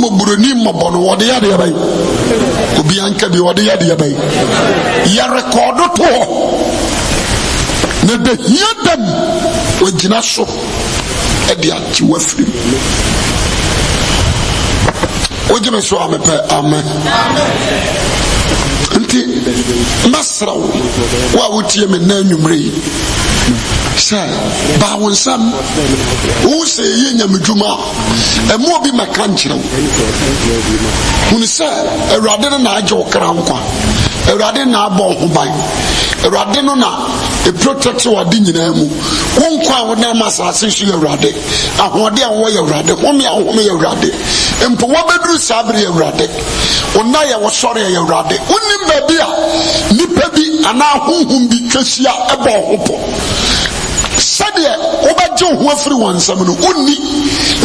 buroni mobono wode ya de bay obi anka bi wode ya de bay ya record to na de hiadam ogina so e de ati wafiri ogina so amepe amen nti masraw wa wotie me na nwumre say ba wonsam wo say ye nyamedwuma emo bi maka nkyerɛ wo say awurade na agye okra nkwa awurade na abɔ ho ban awurade no na e protect wade nyina mu wo nkwa wo na masase so awurade ahode a wo yɛ awurade home a wo yɛ awurade empo wo beduru sabre awurade ona ya wo sɔre yɛ awurade wonim ba bi a nipa bi ana honhom bi twasia ɛbɔ ho po sade obagye ho afiri wansam no onni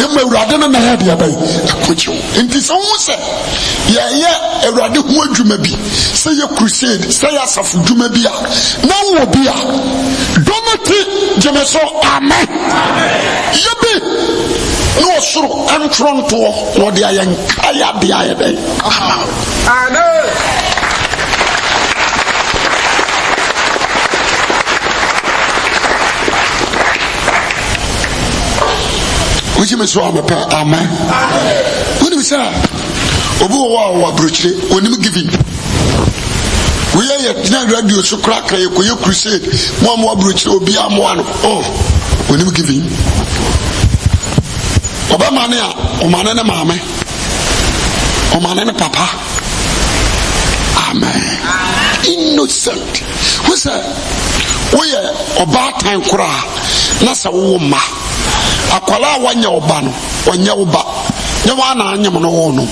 emma awurade no na yɛ de abai akogye nti sɛ wo sɛ yɛ awurade ho adwuma bi sɛ yɛ crusade sɛ yɛ asafo dwuma bi a na wo bi a domoti gyeme so amen yɛbi no soro antronto no de ayɛ nkaya de ayɛ dɛ amen. Would you miss one? Amen. When you say, Obu wa bruchre, onim giving. We are yet radio so crack a crusade, more bruchre, obi amwano. Oh, onim giving. Obamania, Omanana Mame, Omanana Papa. Amen. Innocent. Who's that? We are about time cry. Nasa woman. Akwala wanya oba no wanya oba nye wana anyam no wo no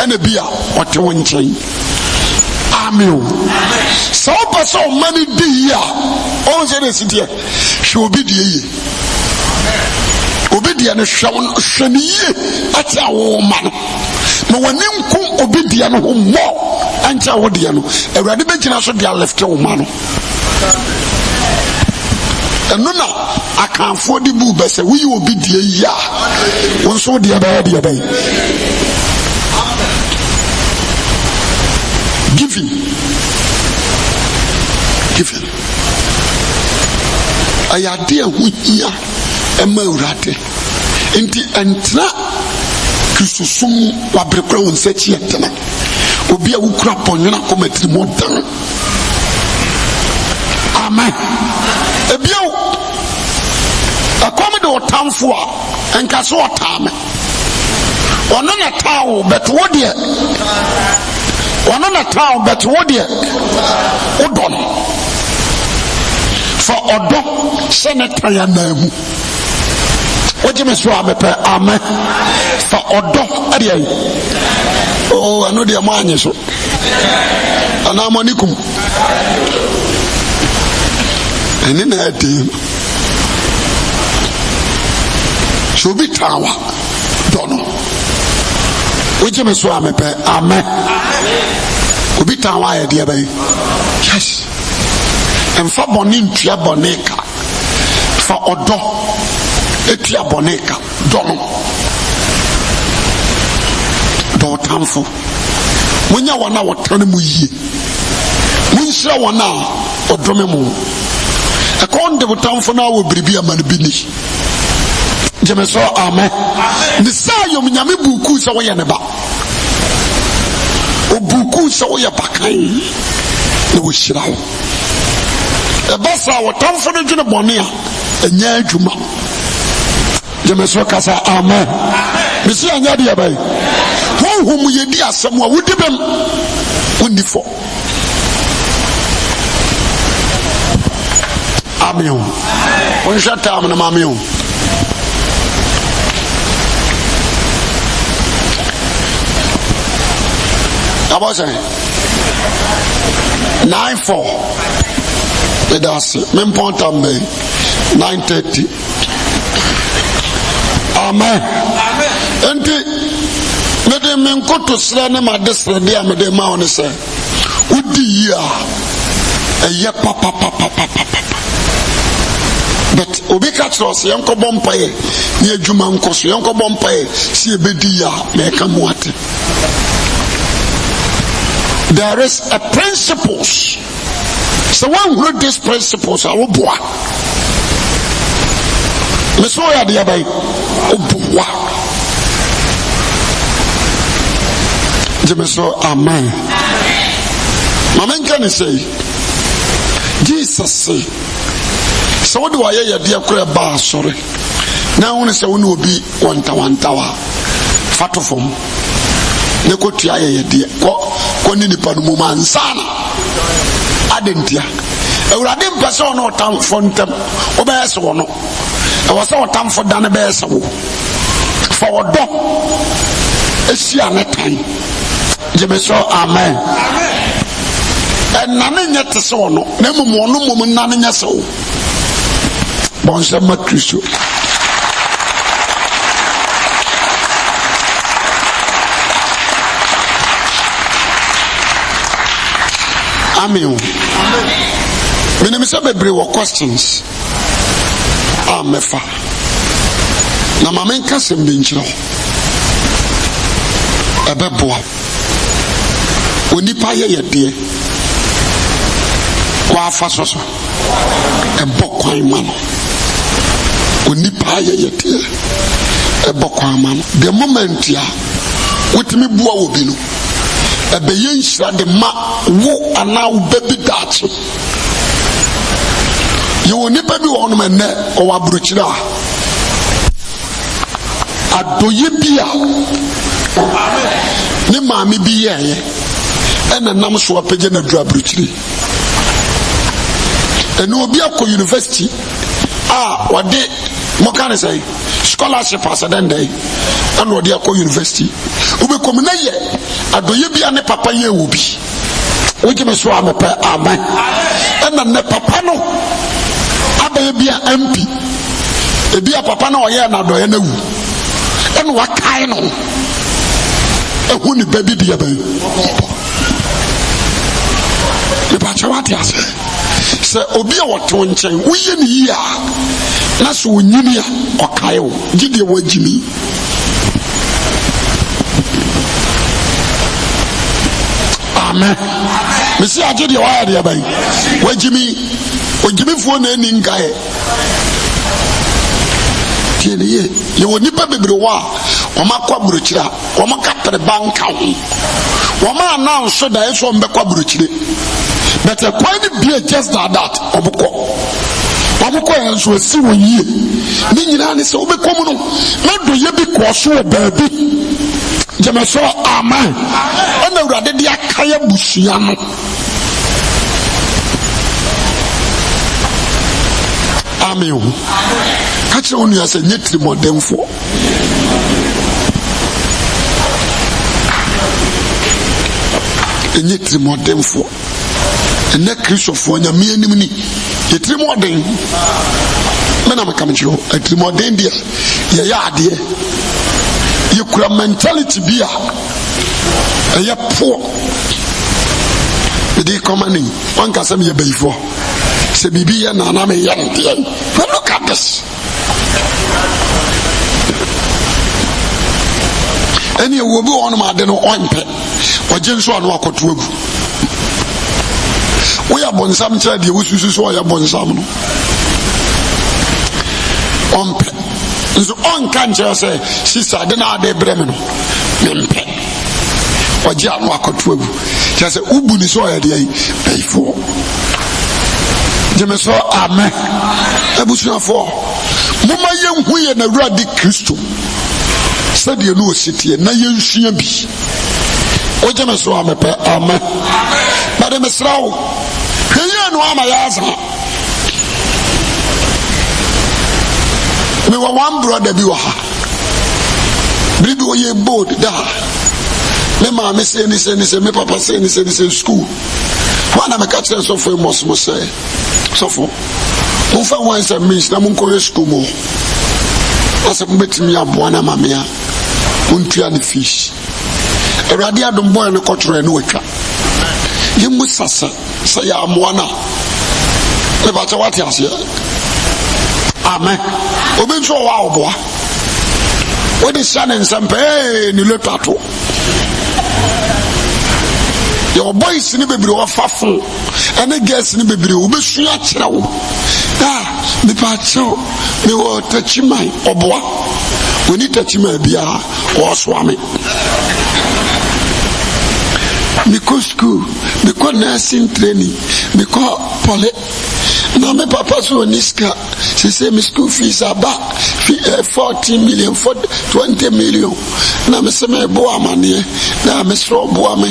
ene bia ote wo nchen amen so paso mani di ya on se de sitie hwe obi die ye obi die no hwe ni ye ati awo ma no na wani nku obi die no ho mo ancha wo die no awurade be gina so dia left wo ma no enuna akanfo di bu bese wi obi die ya wonso de aba giving ayade ahuhia ema urade enti entra krisusum wabrekra wonsachi etena obi a wukura ponwena komatri modan amen ebio akomedo tamfo a enka so otame ono na tawo bet wodie ono na tawo bet wodie odon for odo senator ya namu ojime so amepe amen for odo ade oh ano de mo anye so anamonikum eni na ade shobi tawa dono ojime so amepe amen obi tawa ya de bay yes emfa boni ntua boneka fa odo etua boneka dono do tamfo munya wana wotane mu yie munhira wana odome mu akonde botamfo na wo biribi amane bini jeme so amen ni sayo mnyame buku so wo ye ne ba obuku so wo ye bakai ne wo hira wo e basa wotamfo no dwene bone a enya adwuma jeme so kasa amen bisi anya de abai honhom yedi asem a wodi bem woni fo amen on jata amna amen about 9:04 that's me point am 9:30 amen enti me de me nkoto sra ne ma de sra de am de ma on se udi ya eye papa but obi ka kyerɛ sɛ yɛnkɔ bɔ mpaeɛ ne adwuma nkɔ so yɛnkɔ bɔ mpaeɛ sɛ yɛbɛdi yɛ a mɛka mu ate. There is a principles. So one read these principles, I will boa. Me so ya de abai oboa. So amen. Mama can say Jesus say so what do I hear dear kura ba sorry. Now when say we obi wantawa fato form. Ne ko tua ye de ko ni nipa no mu mansana adentia ewurade mpese ono otamfo ntem obeyese wono e wo se otamfo dane beyese wo fa wodo esia ne tan jemeso amen enane nyete se wono na mum wono mum nane nyese wo bonse ma Kristo. Amen. When I say bebre wo questions, mefa. Na mama nka sem bi nkyerɛ. Ɛbɛboa. Onipa yɛ yɛdeɛ. Kwa afa soso. Ɛbɔ kwan ma no. Onipa yɛ yɛdeɛ. Ɛbɔ kwan ma no. The moment ya wotimi bua wo bi no. Ebeye nhyira de ma wo ana wo baby dachi yo nipa bi wo no menne o wa bruchira adoye bia amen ne maami bi yeye ena nam so apege na dura bruchiri eno obi akọ university wade mo kan say scholarship asadende and wade akọ university ube komina ye adoye bia ne papa ye obi wogi me so amepa amen ena ne papa no abaye bia MP ebia papa na oye na doye na wu ena wakai no ehu ni baby bia ba e ba chawati ase se obi a woto nchen uye ni yi a na so onyini a okai wo gide wo jimi amen. Mesi aje de wa de abai. Wajimi fo na ni nkae. Tieniye, ye woni pa bebre wa, o makwa burochira, o makapre banka ho. O ma announce da eso mbekwa burochire. But a quite be just that obukọ. Obukọ enso si wo yie. Ni nyina ne se obekom no, na do ye bi ko so baabi. Jemeso amen. Ona urade dia kaya busua no. Amen. Kache onu ya se nyetri modemfo. Nyetri modemfo. Ene Christopher nya mi anim ni. Yetri modem. Me na meka mchiro, yetri modem dia. Ye ya ade. You could have mentality be a poor. The commanding one can say me before. Say Bibi and I'm a young dear. But look at this. Any will be on my dinner on pet or James one walk or two. We are born some child, you are born some on pet. So on cancer say sister dena de bremeno mempe oje anu akotu agu just say ubu ni so ya de ai before jemeso amen abusu afo moma yenhu ye na wurade Kristo sade no ositie na yensua bi oje meso amepe amen bade mesrawo heye no ama ya azan. Me one brother bi wa ha bibi wo ye bold da me ma me say ni me papa say ni school wana me catch so for mos say so for mo fa wan say means na mo ko school mo asa mo betimi abo na ma me a untua ni fish erade adom boy no kotro no watwa yemu sasa say ya mo na me ba cha wati ase amen obi nso wa oboa odi sane nsampe ni letato your boys ni bebre wa fafo ene girls ni bebre obesu ya kire wo me pa cho me wo tachimai oboa oni tachimai bia o swame me go school me go nursing training me go poly na me papa so niska she say me school fees about 14 million for 20 million na me say me bo amane na me so bo ame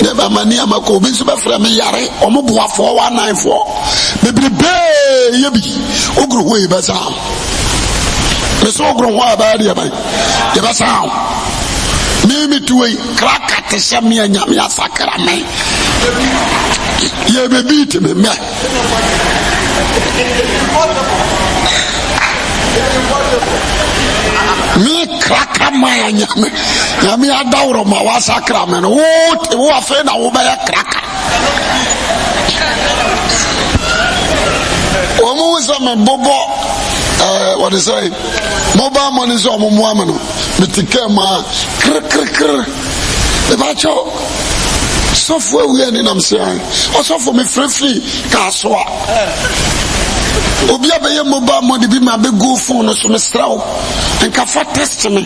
na ba mani amako bi so be fra me yare o mo bo afo 194 me brebe yebi ogro ho e ba sa me so ogro ho aba dia ban e ba sa me tuwe kraka te se me anyame asakra me ye be beat me me kraka maya nyame adawro ma wasakra me no wo afa na wo ba ya kraka o mu so me bobo what is it mobile money so mo amano me tike ma kr e ba cho software we ni nam say o software me free ka so a obi abaye mobile money bi ma be go phone so me straw nka fa test me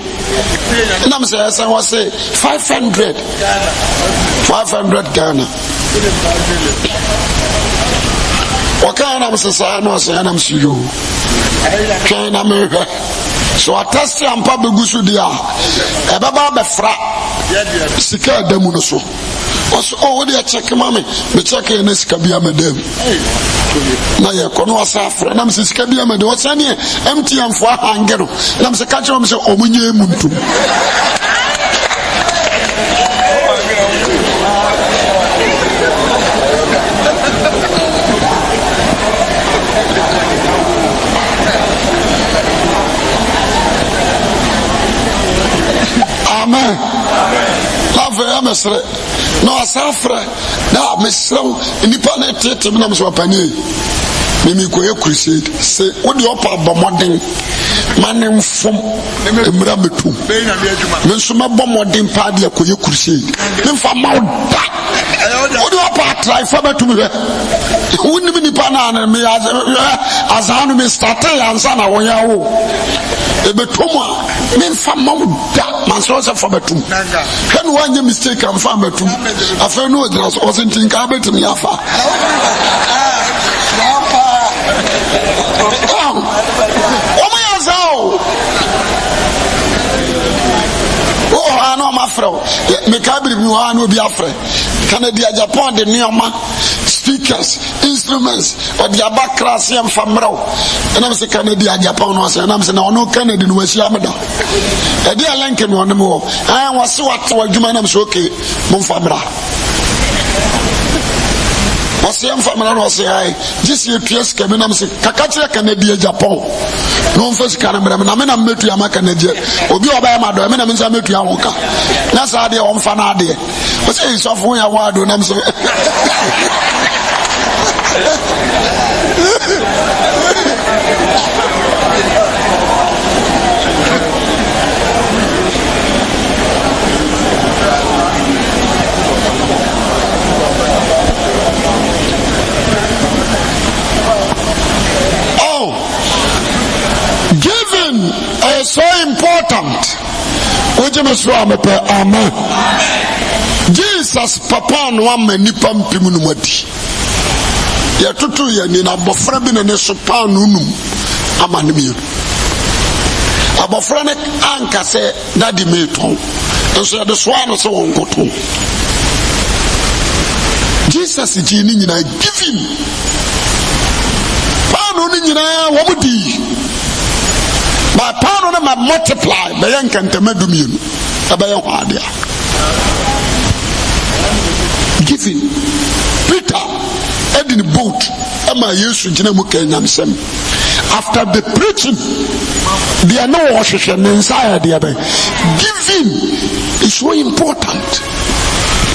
nam say say was say 500 Ghana wakana msasa no say nam siyo kana me so atasi ampa begusu dia e baba be fra sika damu no so o de check mame me check na sika bia madam na ye kono asafra na me sika bia madam o sane MTN fo ahangero na me ka che me se omunye muntu amen love amesre no asafra na mesro nipa na tete na so apani mimi koye crusade se odi opa bomoden manem fom emra metum me so mabomodin pa de koye crusade me fa mawda odi opa try fa betum he woni nipa na me azanu me start ansa na wonya wo ebetoma me fa mawda man so fa betum kan wanye mistake am fa betum afa no dras o sentin ka betum ya fa me kabiri mi wa no bi afre Canada Japan de nioma speakers instruments or the abakras yam famro and I'm say Canada Japan no say and I'm say na ono Canada no wasi ameda e dia lenke no no mo an wase wat wadwuma na so okay mo famra wase yam famra no say ai this year PS ke me na say kakachira Canada Japan no first kana me na me na metu ya maka na je obi oba ya mado me na me nsa metu ya wonka na sa de o mfa na de o say so fun ya wado na me say is so important. Amen. Jesus papa no am nipa mpim no mati. Ya tutu ya ni na bofra bi ne so pa no num amane mi. Abofra ne anka se daddy me ton. Enso ya de so ano se won koton. Jesus ji ni nyina give him. Pa no ni nyina wo mudi. My power na multiply by yankantama dumien abaya hwadia giving Peter edin boat ama Yesu gina mu kanyamsem after the preaching they no worship inside the other giving is so important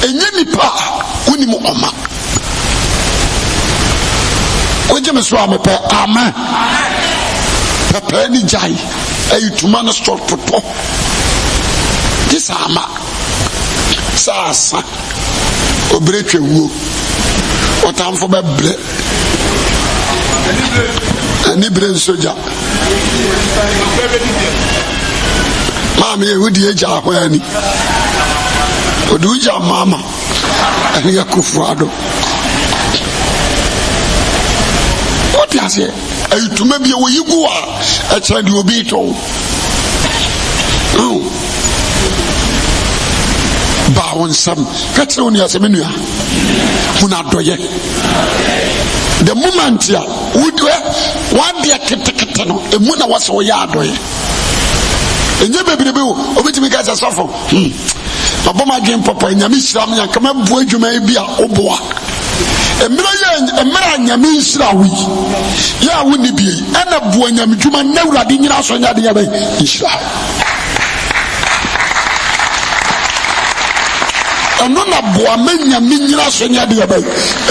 enyemi pa uni mu oma oje me so amepe amen papa ni jai ayi tuma no store toto this ama sa obretwe wuo otamfo bebre ani bre soja mama yehudi eja ahwani oduja mama ani yakufuado oti ase ayituma bi wo yigu a ekyere de obi to ba won sam kakyere woni asemenua muna doye the moment ya wudwe wabia ketekete no emu na wase wo ya adoye enye bebrebe wo obetimi ka safo aboma dwen papa nyame hyiram nya kama bu adwuma bi a oboa emra nyame hyiram wi ya woni bi ana bu nyame dwuma na wurade nyina so nya de ya bai hyiram eno na bu amanya nyina so nya de ya bai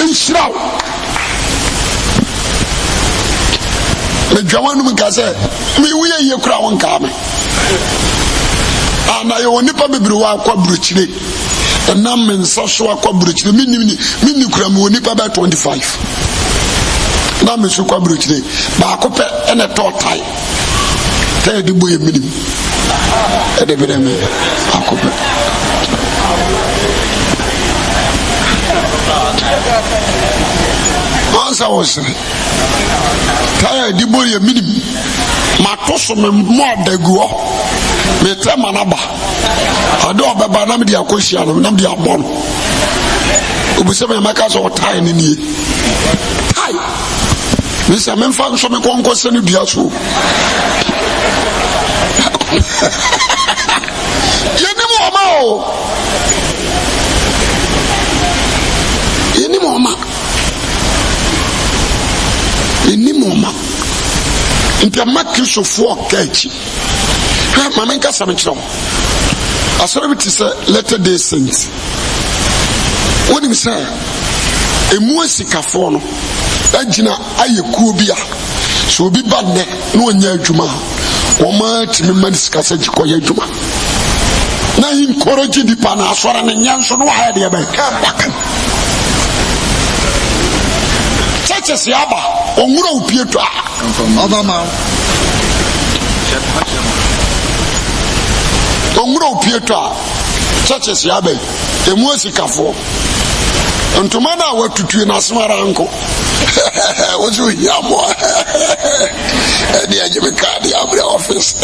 hyiram me dwama no mka se me wuye ye kura won ka me ana yo nipa bebre wa akwa bruchire na men so so akwa bruchire minni kura me nipa ba 25 na me so kwa bruchire ba akopɛ ene totai tay di boye minim e de bere me akopɛ ansa was tay di boye minim ma to so me mo daguo me tema na ba ado baba na me dia koshia no na me dia bon obuse me maka so tai ni nie tai me se me fa so me konko se ni bia so yeni mo ma o yeni mo ma ntia makristo fo kachi ha mama nka samechiro asore bi tise letter day saints woni mi say emu asikafo no agina ayekuo bia so obi ba ne no onya adwuma o ma timi madisika se gikoye adwuma na encourage di pa na asore ne nyanso no ha de ba ka churches yaba onwura opieto obama onwura opieto churches yaba emu asikafo ntoma na watutu na asmara nko wozu yamo edi ajime card ya bre office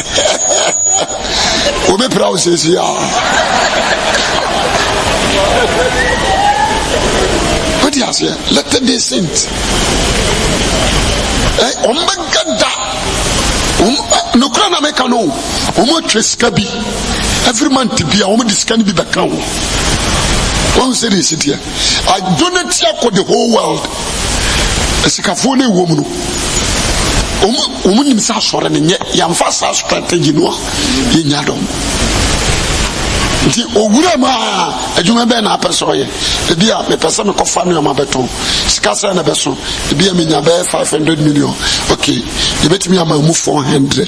obe process ya what you say let the saint omagada no krana meka no omo tweska bi every month bi a omo discan bi beka wo one say this here I donate for the whole world esikafo na ewo mu no omo nim sa sore ne nye yamfa sa strategy no ye nya dom nti ogura ma adwuma be na apeso ye bia me pesa me kofa no ma beton sika sa na beso bia me nya be 500 million okay you bet me am mu 400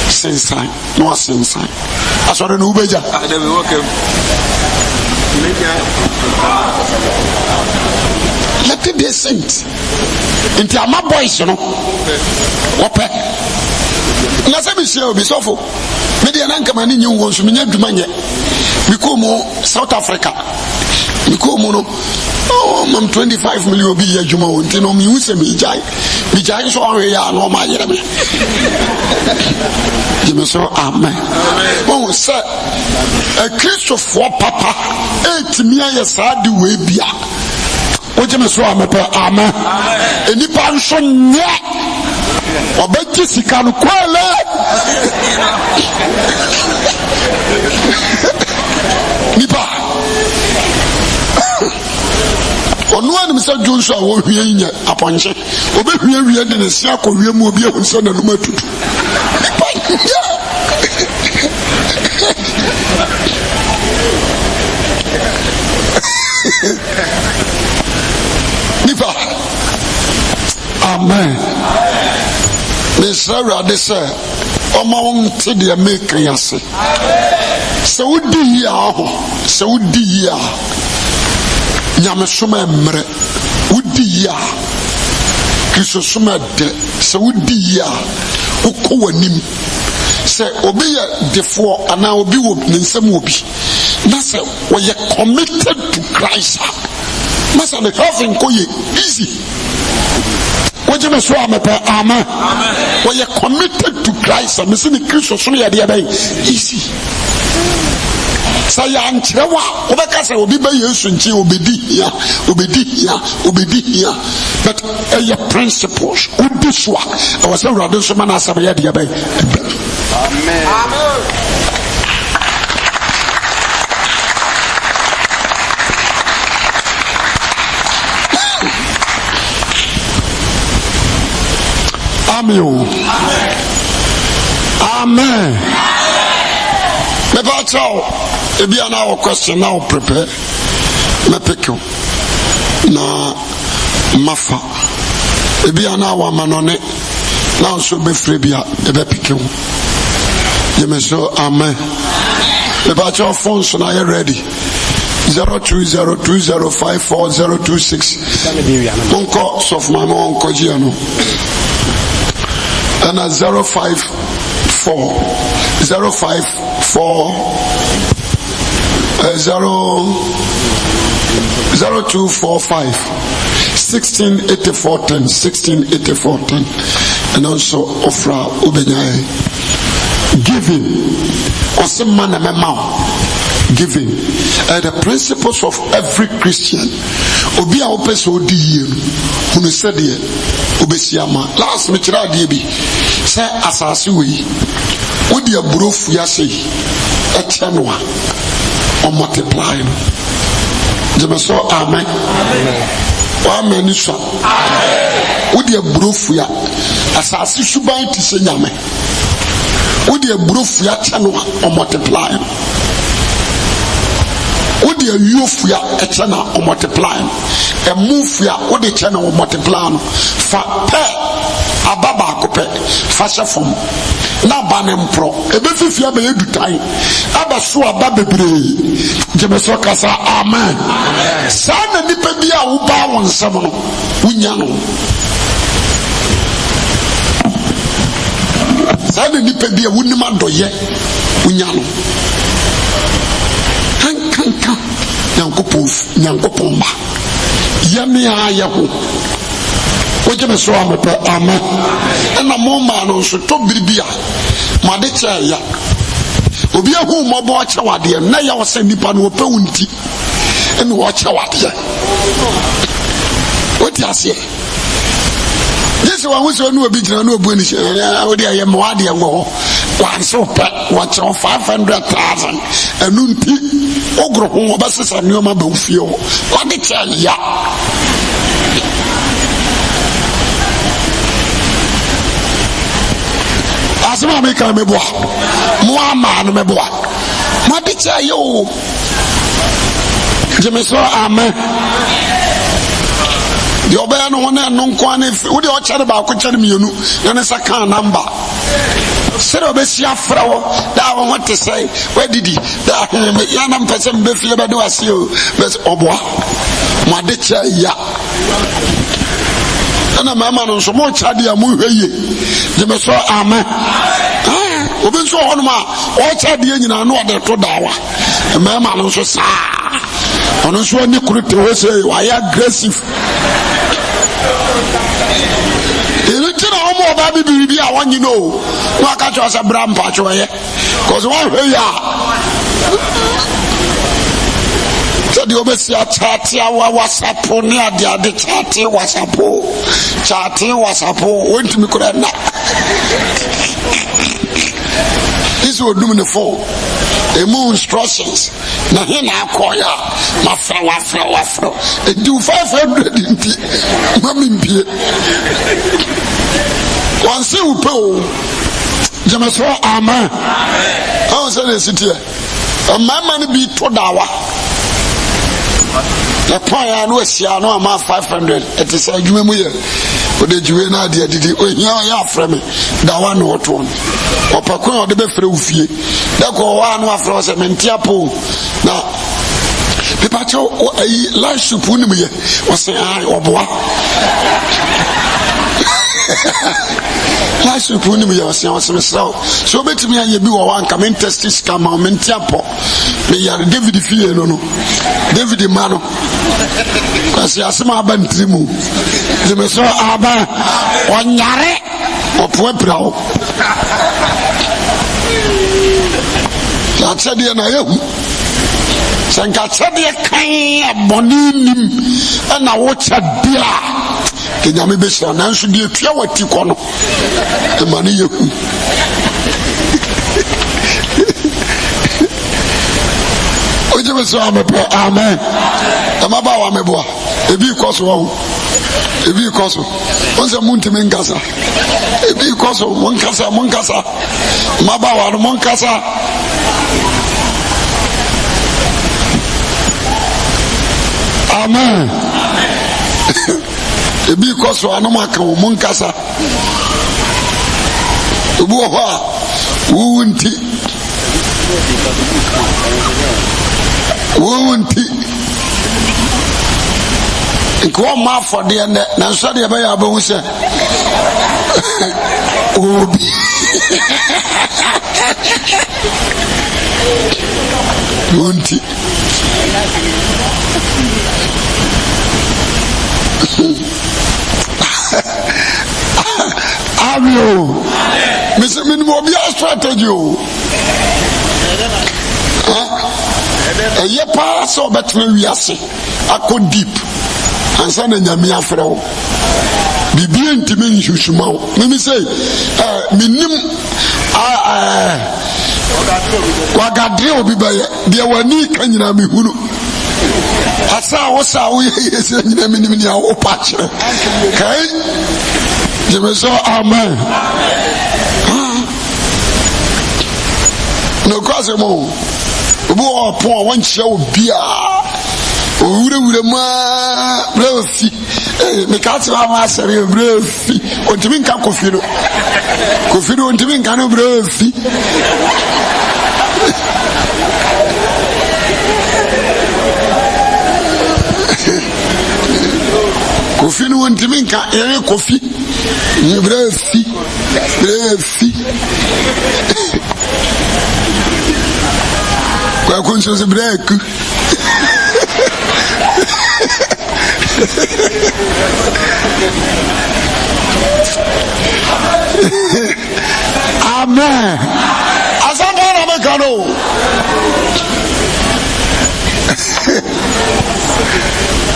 sensan no sensan asore no ubeja dey we work let it be sent into my boys no ope na se bi se obi sofo me de na nka mani nyi won so me nya dwuma nye mi ko mo South Africa mi ko mo no mam 25 million bi ya dwuma won ti no mi hu se mi jai so ahwe ya no ma yere me you so amen bon se a Christopher papa etimi aye sa de we bia oje me so amen enipa nso nye obeki sika no kwale nipa onu anu se Joshua wo hwie nya aponche obehwie wie de ne sia ko wie mu obi ehun se na no matutu nipa amen Mr. Radessa, among the American Yassi. So dear, so dear. Yamasuma Mre, Udia, Kisosuma de, so dear, Ukoanim. Say, obey the four, and now be whooped in some whoopie. That's why you're committed to Christ. Master, the coughing easy. What you must amen. When you're committed to Christ, I'm missing the Christian easy. Say Anchirawa, Obacasa will be by you, Sunchi, obedi here. But your principles would be swag. I was a rather so man as Amen. Amen. Never tell. If you are now a question, now prepare. Me pick you. Na mafa. If you are now a manone, now so be free. Be pick you. You may say amen. About your phone, so now you're ready. 02020540026. Uncle, so for my mom, Uncle Giano. And at 054 0245 168410 and also Ofra Ubenyai. Giving giving the principles of every Christian. Obi a opeso di yenu unu said ye obesiama last me kira die bi say asase we odi aburofu ya say etenoa o multiply no je so amen wa amen so amen odi aburofu ya asase suban ti se nyame odi aburofu ya etenoa o multiply no what the youth ya eternal or multiply a move ya what the channel or multiply fa pe ababa kope fashion form na banem pro e be fifia be edu tai aba so aba bebre je so kasa amen sana nipa bi a wo ba won nsam no wunya no sana nipa bi a wonim adoye wunya no Yankopon ba yami ayaho oje me so amepe amen na mo ma no so to biribia ma de cha ya obi ahu mo bo cha wade na ya wose nipa no ope wunti ene wo cha wade oti ase yesu wa wuso no obi gina no obu ni she odi aye mo wade ngo wan so pa wa cha 500,000 enu nti ogro ho obasesa nioma ba ufie ho wade cha ya asema me ka meboa mo ama no meboa wade cha yo je so amen the obey no one no nkwane wo de o chere ba ko chere mienu na ne saka number sero be sia frawo da won what to say where did he da ya na mpese mbe fie be do ase o but oboa ma de cha ya ana mama no so mo cha de amu hweye je me so amen obi so hono ma o cha de nyina no de to dawa mama no so sa ono so ni kurute we say why aggressive Iritina omo ba bibi a won you know no aka cho sa bram pa cho ye cause one way ya so the obesi a chat ya WhatsApp ni ade chat WhatsApp won't me kura na this will do me the phone emu instructions na he na akoya ma fra e do 500 inti mami mpie wansi upe o jama so amen how say the city mama ni bi to dawa na poya no asia no ama 500 it is adwuma mu ye ode jiwe na de didi ohia ya afre me da wa no to no opakon ode be frɛ ufie da ko wa no afre se mentiapo na pepa cho ayi la supu ni me ye o se ai oboa la supu ni me ye o se mesraw so betimi anye bi wo wa nka men testis kama mentiapo me ya David fie no David mano kasi asema abantrimu zemeso aba onyare opoeprao la tsede na yehu sanka tsede kan aboninim na wo tsadia kenyame besira nanso de tua wati kono e mane yehu oje so amepo amen amaba wa meboa ebi koso wo ebi koso onse muntime nkasa ebi koso monkasa maba wa no monkasa amen ebi koso anomaka wo monkasa ebu ho a wunti ko ma for de na so de be ya ba hu se obi wunti avio mese minimo bi strategy o eye pa so betwe wiase akọ deep ansa na nyame afrɛ wo bibie ntime nhwehwuma wo mimi say minim wagadre obi baye de wani ka nyina mehunu asa wo sa wo yese nyina minim ni awo pa kire kai jemeso amen no kwase mo obo opon won kire obi a owure ma brefi me ka ti ba ma sere brefi ontimi nka kofiro ontimi nka no brefi kofi no ontimi nka kofi ni brefi kwa kunso se break amen asante na mekano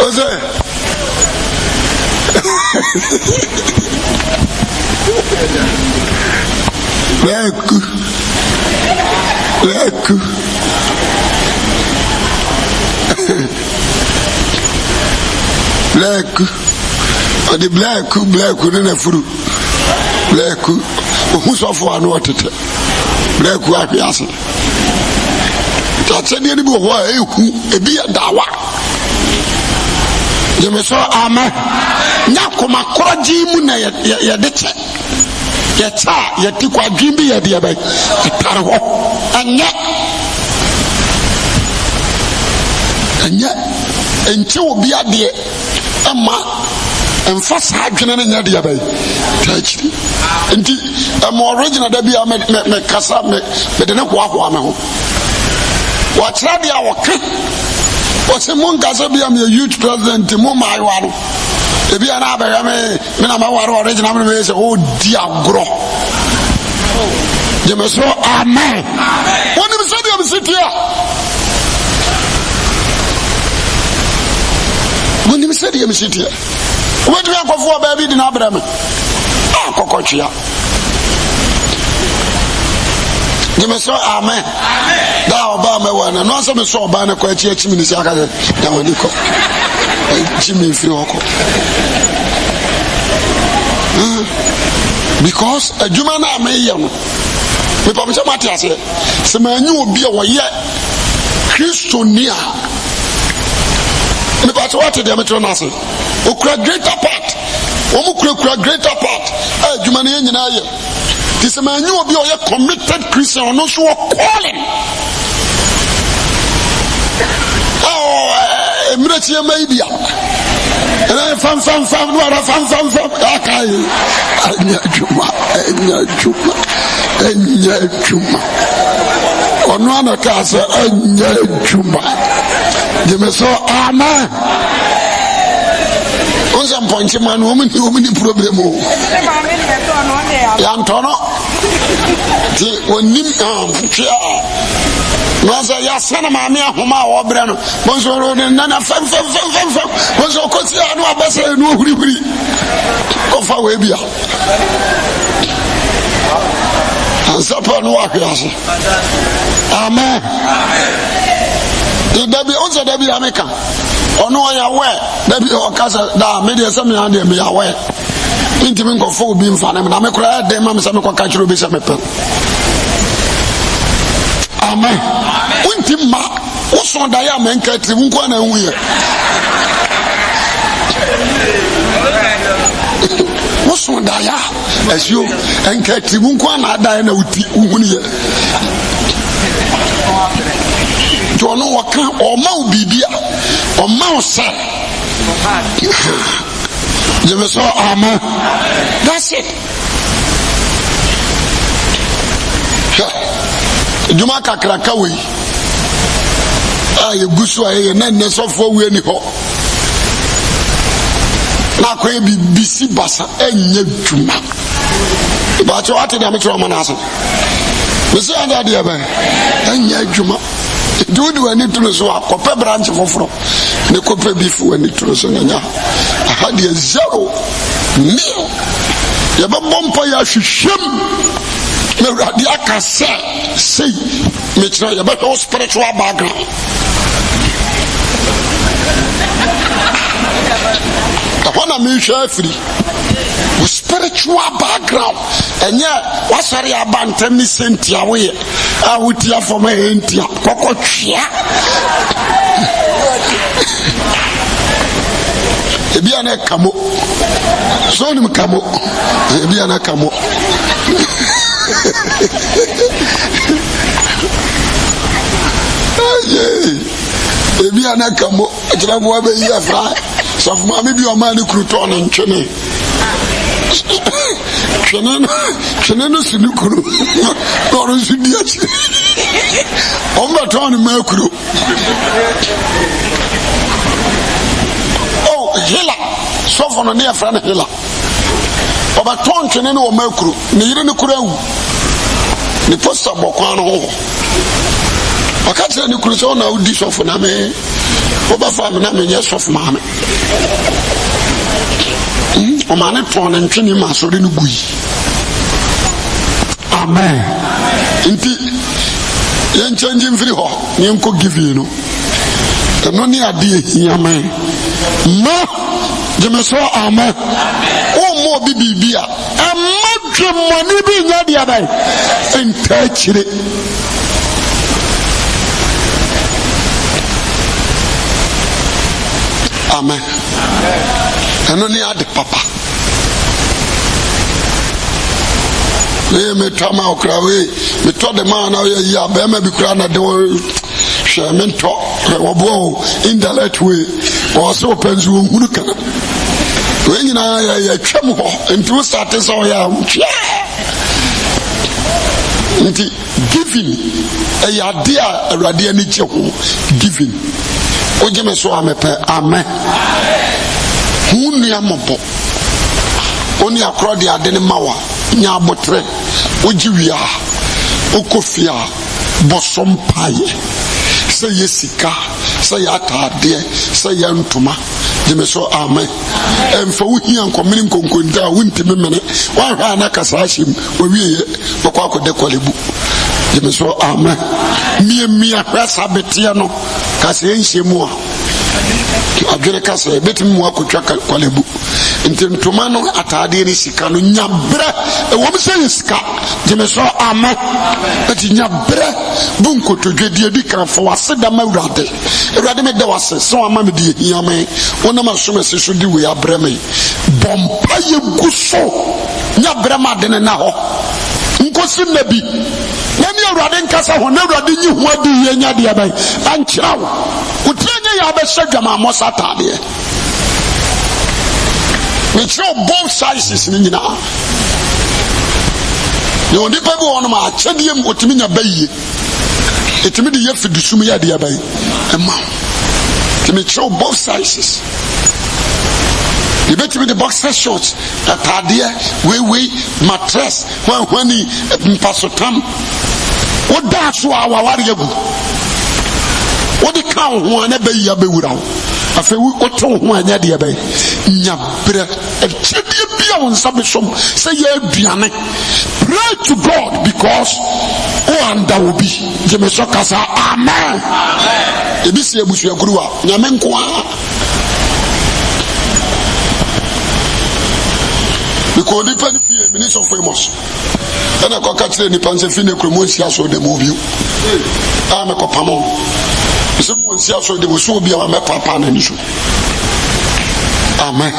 oze leku odi black na furu black ohu so fo anu otete black afiase tatsede ni bi ho a ehu ebi ya dawa jemeso ama nyakoma kroji mu na ye de che ye cha ye ti kwa dwimbi ye de ba tare ho anya enche obi ade ama emfasa adwene ne nya de ba tachiri enti original da bia me kasa me de ne kwa me ho wa tra dia wo ka o se mon gaso bia me youth president mo ma yaro e bia na ba ya me na ma waro original me se o di agro je me so amen woni me so dia me sitia woni me so dia me sitia what we go for baby di na abrame kokotwia Jime so amen. Da oba me wana no so me so oba na kwa chi mi ni si aka da wani ko. Chi mi free oko. Because adwuma na me ye no. Me pa me se mate ase. Se ma anyu obi a wo ye Kristonia. Me pa to what dey me to na ase. O greater part Omu kura greater part. Adwuma ne nyina ye. Ti se manyu obi o ye committed Christian ono so calling. Emirachi maybe. Fam akai enya juma ono ana ka se enya juma de me so amen onza mponche man wo mini problem o ya ntono ti onim fia Noza ya sana maami ahoma wo bra no bonzo ro ne na fam bonzo ko ti anu abasa enu hurihuri ko fa we bia ansapa no ahwiase amen dabi onza dabi ameka ono ya we dabi okasa da me de se me ande me ya we intimi nkofo obi mfa na me kura de ma me se me kwa kachiro bi se me pe amen. Unti ma uso da ya menka tribu nko na nwuye. Uso da ya esio enka tribu nko na da na uti uhuniye. Jono waka o ma obibia o ma osa. Je me so amen. That's it. Juma kakraka we ye gusu aye na nesofo we ni ho na ko bi bisi basa enye juma ba cho ate da me tro manaso me se anda de ba enye juma dudu ani tuno so akope branch foforo ne kope bifu ani tuno so nya aha de zero mil ye ba bompa ya hwehwem me radi aka say me try about spiritual background. The one I mean share free with spiritual background and yeah what's sorry about 10 cents away I would hear for my entia coco chia ebiana kamo so nim kamo ebiana kamo ebi anakamo ajira mo abe yi afra so fuma me bi o ma ni kruto no ntwene no sinukuru no so di achi o ma ton ma kuru oh hila so for no ne afra na hila o ba ton ntwene no o ma kuru ne yire ne kuru awu ni posta bokwan no ho akatse ni kuru so na udi sofo na me oba fa me na me nye sofo ma me o ma ne ton ntwene ma so re no gui amen inti yen change mfiri ho ni enko give you no eno ni ade amen ma je me so amen o mo bibia amadwe moni bi nya dia bai enta chire amen eno ni ade papa me tama okrawe me to de man na ya be ma bi kura na de shemento obo indirect way o so penzu hunu kana we nyina ya twam ho ntu start so ya nti giving ya dia awrade ani che ho giving oje me so amepe amen hunu ya mobo oni akro de ade ne mawa nya abotre ojiwia okofia bosom pai se yesika se yatade se yantuma de me so amen emfa wuhia nkomini nkonkonda wuntime mene wa hwa na kasashim owieye bokwa akode kolebu de me so amen mia hwasa betia no kase enhyemu a adwene ka sɛ betimi mu akotwa kwalebu nti ntoma no atade ne sika no nyabrɛ ɛwɔm sɛ yɛ sika gyeme so ama ati nyabrɛ bu nkotodwadie di kan fa wase da ma awurade me da wase sɛ ama me de hia me wonam asom se so di we abrɛ me bompa ye gu so nyabrɛ ma de ne na hɔ nkosi nabi nani awurade nkasa ho na awurade nyi ho adi ye nya de abai ankyerɛ wo wotienye ya bɛhyɛ dwama mo satade me show both sizes ni nyina ne onipa bi won ma akyɛdeɛ m otimi nya bayie etimi de yɛ fidusum yɛ de abai ɛma me show both sizes you bet me the boxer shorts atadeɛ we mattress hwani mpasotam woda so awaware agu wodi ka ho na bayi abewura wo afa woto ho anya de abai nyabrɛ ɛkyɛdeɛ bia wo nsa besom sɛ yɛ aduane. Pray to God because anda will be jeme so kasa amen ebi se ebusu aguru a nyame nko a because the pen fear minister of famous and I go catch the panse fine kromo sia so de mo bio me ko pamo so mo sia so de so bia ma papa na ni so amen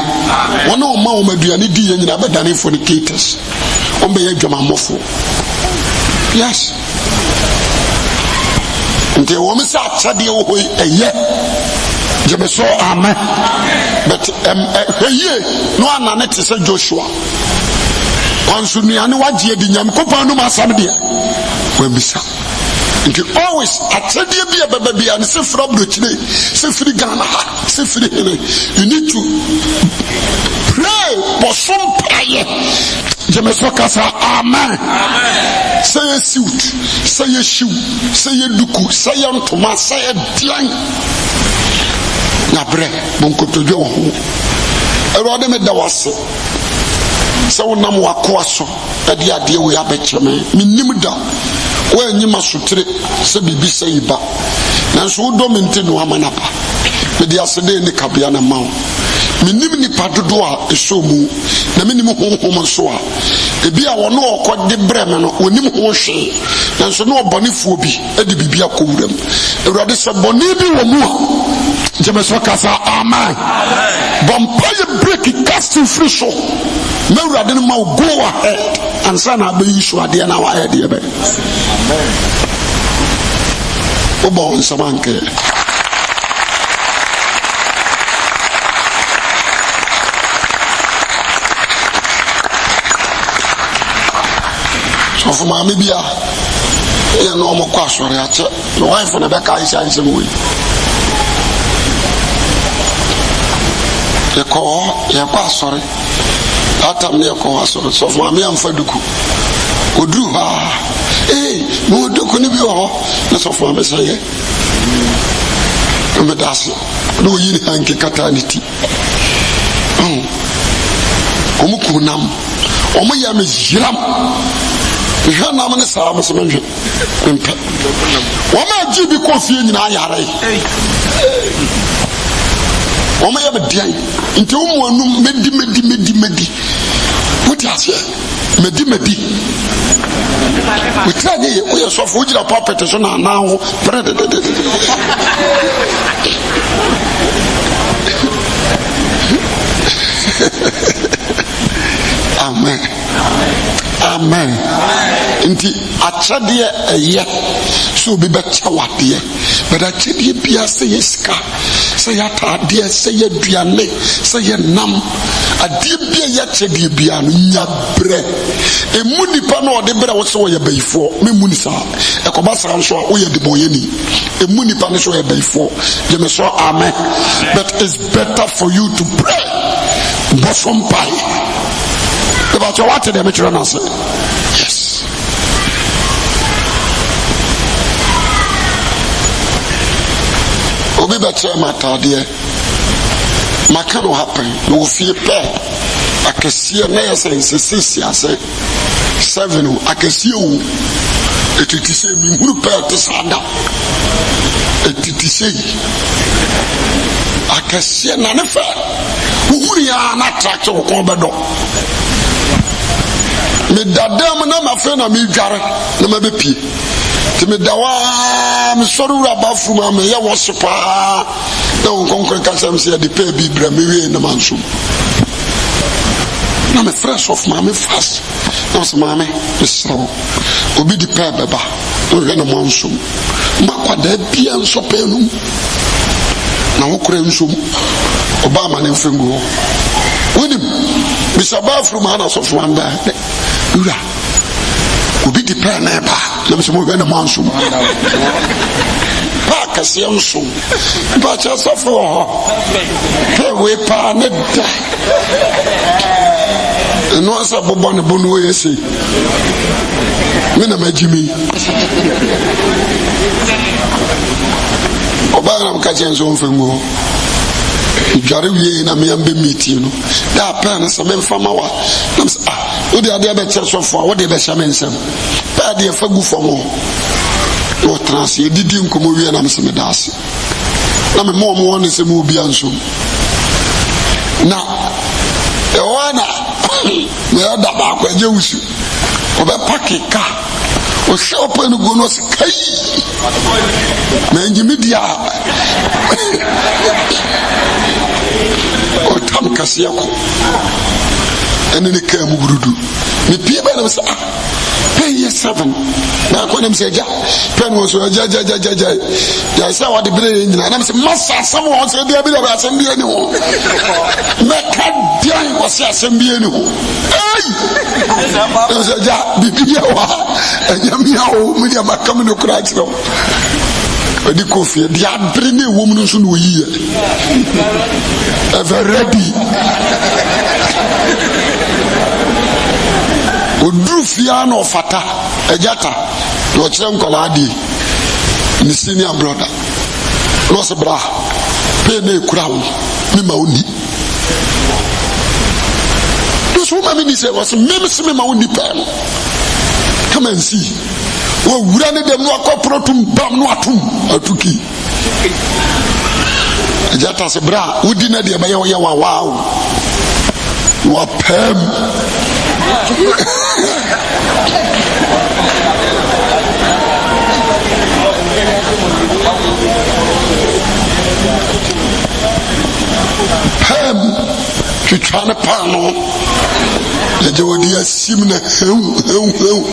one o ma o maduane di ye nyina bedane fornicators on be adwama mofo yes nti wo me sa chade wo hoyi eye jeme so amen but heye no anane te se Joshua onso nuane wagye di nyam kopan no masam de wa misa nti always achade bia baba bia ne se fra brochire se firi Ghana se firi hele you need to pray for some prayer jeme so kasa amen say a suit say a shoe say a duku say a ntoma say a dian na bre mon ko to wo ho erode me da wase se wonam wakoa so ade ade we abekeme minnim da wo anyima sotre se bibi sai ba nanso wo do mente no amanapa me dia se de ne kabia na mawo minnim ni padodo a esomu na minim honhom so a ebi a wono okode breme no onim ho hwe nanso no obonifuo bi ade bibia kowuram ewurade se boni bi wo mu a jeme so kasa amen bompa ye break cast free so na ewurade no ma go ahead ansa na be yisu ade na wa head ye be amen obo nsamanke so for mama bia ya no mo kwa sori ache no wife na be ka isa nse mo ye kwa sori atam ne ko asori so for mama am faduku oduru ha mo duku ni bi ho na so for mama say me das no yin hanke kataniti omu kunam omu ya me jiram ihe na amane saa me semenwe mpa wo ma ji bi kofie nyina ayare wo ma ya be dian nti wo mu anu medi wuti ase medi wuta ye wo ye sofo ujira puppet so na na ho amen amen nti achade eye so bi becha wade but achade bia se yeska se yatade se yaduane se yenam ade bia yachade bia no nyabre emu nipa no ode bra wo se wo ye bayifo memu ni sa ekoba sa nso a wo ye de boyeni emu nipa no so ye bayifo je me so amen but it's better for you to pray bosom pie about your water the material answer. Yes. Obi better matter dear. Makano happen. No fear pair. I can see a mayor saying, say 7. I can see you. It is say me who pair to sanda. It is say. akɛseɛ na ne fɛ wohuru ya na attract wo kɔn bɛdɔ medadam na mafɛ na medware na mabɛpie nti medawaa mesɔre wura baaforo mu a meyɛ wɔ se paa na wo nkɔnkɔn ka sɛm sɛ yɛde pɛ bi brɛ mewie na mansom na mefrɛ sɔfo maame fast na sɛ maame mesrɛ wo obi de pɛ bɛba na wohwɛ na mansom makwadaa bia nsɔ pɛ no na wokora nsom ɔba ama ne mfɛ ngu hɔ wonim bisa baaforo mu ana sɔfo anda wura obi de pɛ na ɛba na mesɛ mohwɛ na mansom paa kɛseɛ nsom mpakyɛ sɔfo wɔ hɔ pɛ wei paa ne da ɛno asɛ bobɔ ne bo no wɔyɛ sei me na magyi me ɔbaa na mka kyɛ nso ɔmfa ngu hɔ dware wie na meyam bɛmiti no da pɛɛ no sɛ memfa ma wa nam sɛ wode adeɛ bɛkyerɛ sɔfo a wode bɛhyɛ me nsɛm pɛɛ deɛ fa gu fam hɔ na ɔtena ase ɛdidi nkɔmmɔ wie nam sɛ meda ase na mema ɔmo wɔ ne sɛ mu obia nsom na ɛwɔ na meyɛ da baako agye wusu ɔbɛpake ka ɔhyɛ ɔpɛ no gu no ɔsɛ kai mangyimi di a ɔtam kaseɛ ko ɛne ne kaa mu burudu mepie bɛ nam sɛ pɛyɛ 7 baako nam sɛ agya pɛ no wɔ so agya sɛ wɔde berɛ yɛ nyina nam sɛ masa asɛm wɔ sɛ deɛ bi da bɛ asɛm bia ne ho mɛka deɛn wɔ sɛ asɛm bia ne ho nam sɛ agya biribi yɛ wɔ a ɛnyamea wo medeɛ makam no kora kyerɛ wo ɔde kɔ fie deɛ abere ne ɛwɔ mu no nso na ɔyiyɛ ɛfɛ ready oduru fie na ɔfata agyata na ɔkyerɛ nkɔlaa deɛ ne senior brother na ɔsɛ bra pɛ na ɛkura wo mema wo ni so woma me ni sɛ wɔsɛ memese mema wo ni pɛɛ no come and see wɔwura ne dɛm no akɔporɔ tom bam no atom atuki agyata sɛ bra wodi na deɛ bɛyɛ woyɛ wawaa wo wapɛm pɛm twitwa ne paa no yɛgye wɔde asim na hɛw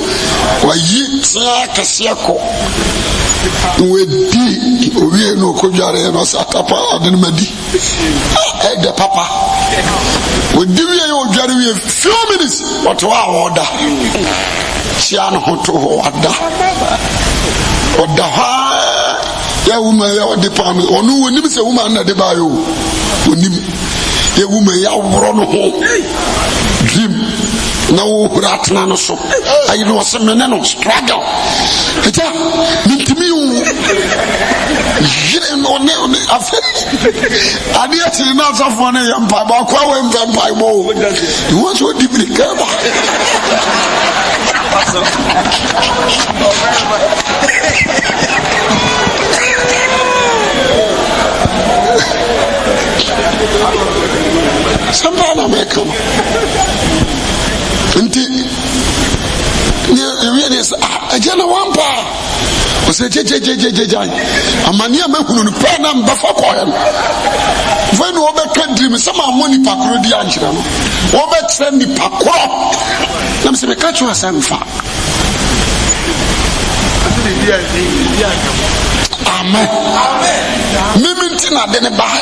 wayi tea kɛseɛ kɔ na wɔadi owie na ɔkɔdwareɛ no ɔsɛ atapa ade no madi ɛdɛ papa wɔdi wie yɛ ɔdware wie few minutes ɔte hɔ a wɔda kyia ne ho to hɔ wada ɔda hɔ a yɛ woma yɛ ɔde paa no ɔno wɔnim sɛ woma na de baayɛ o ɔnim yɛ woma yɛ aworɔ no ho dream na wohura atena no so ayi no ɔsɛ mene no struggle ɛgya mentimi wo yere no ɔne afɛ adeɛ kyere no asafoɔ no yɛ mpaebɔ akoa wɔ mfɛ mpaebɔ o ɛwɔ sɛ ɔdi birika ba sɛmpa na mɛka no nti ewie ne sɛ agya na wampa ɔsɛ gyegyegyegyegyan amanneɛ mahunu no pɛ na mbɛfa kɔɛ no mfei ne wɔbɛka diri me sɛ mammɔ nnipa korɔ di ankyerɛ no wɔbɛkyerɛ nnipa korɔ na mesɛ meka kyerɛ sɛ mfa amen mimi nti na de ne bae